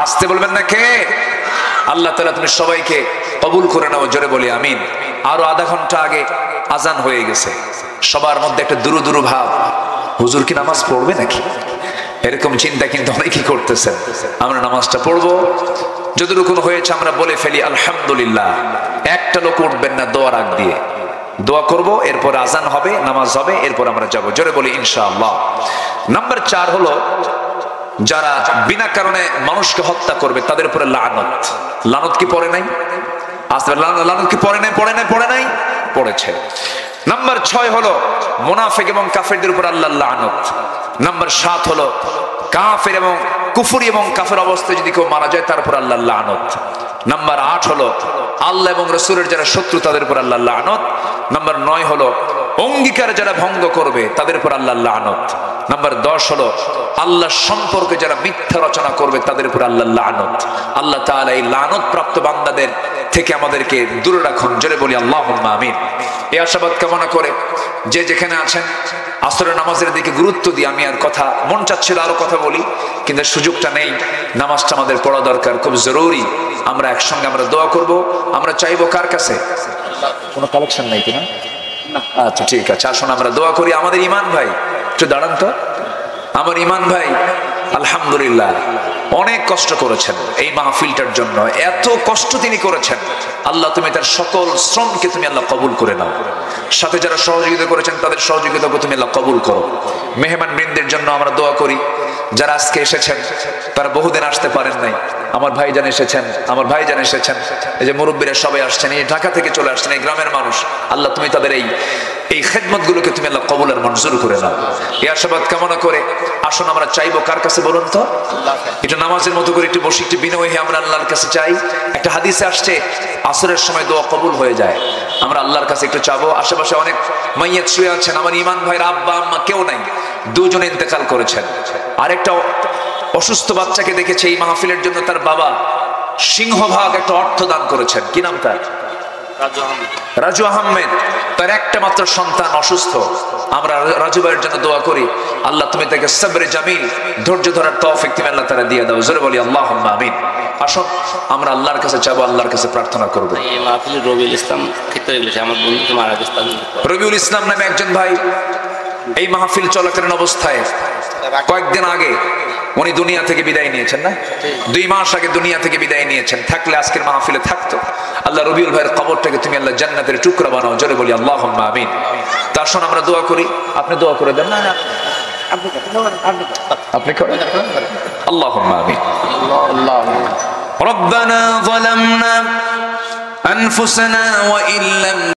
আসতে বলবেন না কে? আল্লাহ তাআলা তুমি সবাইকে কবুল করে নাও, জোরে বলি আমিন। আরো আধা ঘন্টা আগে আজান হয়ে গেছে, সবার মধ্যে একটা দুরু দুরু ভাব, হুজুর কি নামাজ পড়বে নাকি, এরকম চিন্তা কিন্তু অনেকেই করতেছেন। আমরা নামাজটা পড়বো, যতটুকু হয়েছে আমরা বলে ফেলি আলহামদুলিল্লাহ। একটা লোক উঠবেন না দোয়া রাখ দিয়ে, দোয়া করব, এরপর আজান হবে, নামাজ হবে, এরপর আমরা যাব, জোরে বলি ইনশাআল্লাহ। নাম্বার 4 হলো যারা বিনা কারণে মানুষকে হত্যা করবে তাদের উপরে লানত। লানত কি পড়ে নাই? আসলে লানত কি পড়ে নাই? পড়ে নাই? পড়ে নাই? পড়েছে। নাম্বার 6 হলো মুনাফিক এবং কাফেরদের উপর আল্লাহর লানত। নাম্বার 7 হলো কাফের এবং কুফরি এবং কাফের অবস্থায় যদি কেউ মারা যায় তার উপর আল্লাহর লানত। নাম্বার 8 হলো আল্লাহ এবং রাসূলের যারা শত্রু তাদের উপর আল্লাহর লানত। নাম্বার 9 হলো অঙ্গীকার যারা ভঙ্গ করবে তাদের উপর আল্লাহর লানত। নাম্বার 10 হলো আল্লাহ সম্পর্কে যারা মিথ্যা রচনা করবে তাদের উপর আল্লাহর লানত। আল্লাহ তাআলা এই লানত প্রাপ্ত বান্দাদের থেকে আমাদেরকে দূরে রাখুন, জোরে বলি আল্লাহুম্মা আমিন। এই আশাবাদ কামনা করে যে যেখানে আছেন আসরের নামাজের দিকে গুরুত্ব দিই। আমি আর কথা মন চাচ্ছিল আরো কথা বলি, কিন্তু সুযোগটা নেই। নামাজটা আমাদের পড়া দরকার, খুব জরুরি। আমরা একসঙ্গে আমরা দোয়া করব। আমরা চাইবো কার কাছে? কোনো কালেকশন নাই কিনা? আচ্ছা ঠিক আছে, আসুন আমরা দোয়া করি। আমাদের ইমান ভাই একটু দাঁড়ান তো। আমার ইমান ভাই আলহামদুলিল্লাহ অনেক কষ্ট করেছেন এই মাহফিলটার জন্য, এত কষ্ট তিনি করেছেন। আল্লাহ তুমি তার সকল শ্রমকে তুমি আল্লাহ কবুল করে নাও। সাথে যারা সহযোগিতা করেছেন তাদের সহযোগিতাকে তুমি আল্লাহ কবুল করো। মেহমান বৃন্দের জন্য আমরা দোয়া করি। যারা আজকে এসেছেন তারা বহুদিন আসতে পারেন নাই, আমার ভাইজান এসেছেন, আমার ভাইজান এসেছেন, এই যে মুরব্বীরা সবাই আসছেন, এই ঢাকা থেকে চলে আসছেন, এই গ্রামের মানুষ। আল্লাহ তুমি তাদের এই খেদমত গুলোকে তুমি আল্লাহ কবুল আর মঞ্জুর করে নাও। এই আশাবাদ কামনা করে আসুন আমরা চাইবো কার কাছে বলুন তো? এটা নামাজের মতো করে একটু বসে একটু বিনয় হয়ে আমরা আল্লাহর কাছে চাই। একটা হাদিসে আসছে আসরের সময় দোয়া কবুল হয়ে যায়। আমরা আল্লাহর কাছে একটু চাবো। আশেপাশে অনেক মাইয়াত শুয়ে আছেন, আমার ইমান ভাইয়ের আব্বা আম্মা কেউ নাই, দুজন ইন্তেকাল করেছেন। আরেকটা অসুস্থ বাচ্চাকে দেখেছে এই মাহফিলের জন্য তার বাবা সিংহভাগ একটা অর্থ দান করেছেন। কি নাম তার? রাজু আহমেদ। তার একটা মাত্র সন্তান অসুস্থ। আমরা রাজু ভাইয়ের জন্য দোয়া করি, আল্লাহ তুমি তাকে সবরে জামিল, ধৈর্য ধরার তৌফিক তুমি আল্লাহ তাআলা দিয়ে দাও। জোরে বলি আল্লাহুম্মা আমিন। আসুন আমরা আল্লাহর কাছে চাবো, আল্লাহর কাছে প্রার্থনা করবো। এই মাহফিলে রবিউল ইসলাম ক্ষেত্রে গেছে, আমার বন্ধু মারা গেছে। রবিউল ইসলাম নামে একজন ভাই এই মাহফিল চলাকালীন অবস্থায় কয়েকদিন আগে উনি দুনিয়া থেকে বিদায় নিয়েছেন। না 2 মাস আগে দুনিয়া থেকে বিদায় নিয়েছেন। থাকলে আজকের মাহফিলে থাকতো। আল্লাহ রবিউল ভাইয়ের কবরটাকে তুমি আল্লাহ জান্নাতের টুকরা বানাও। জোরে বলি আল্লাহুম্মা আমিন। তার শোন আমরা দোয়া করি, আপনি দোয়া করে দেন। না আপনি করেন। আল্লাহুম্মা আমিন। রব্বানা যালামনা আনফুসানা ওয়া ইল্লাম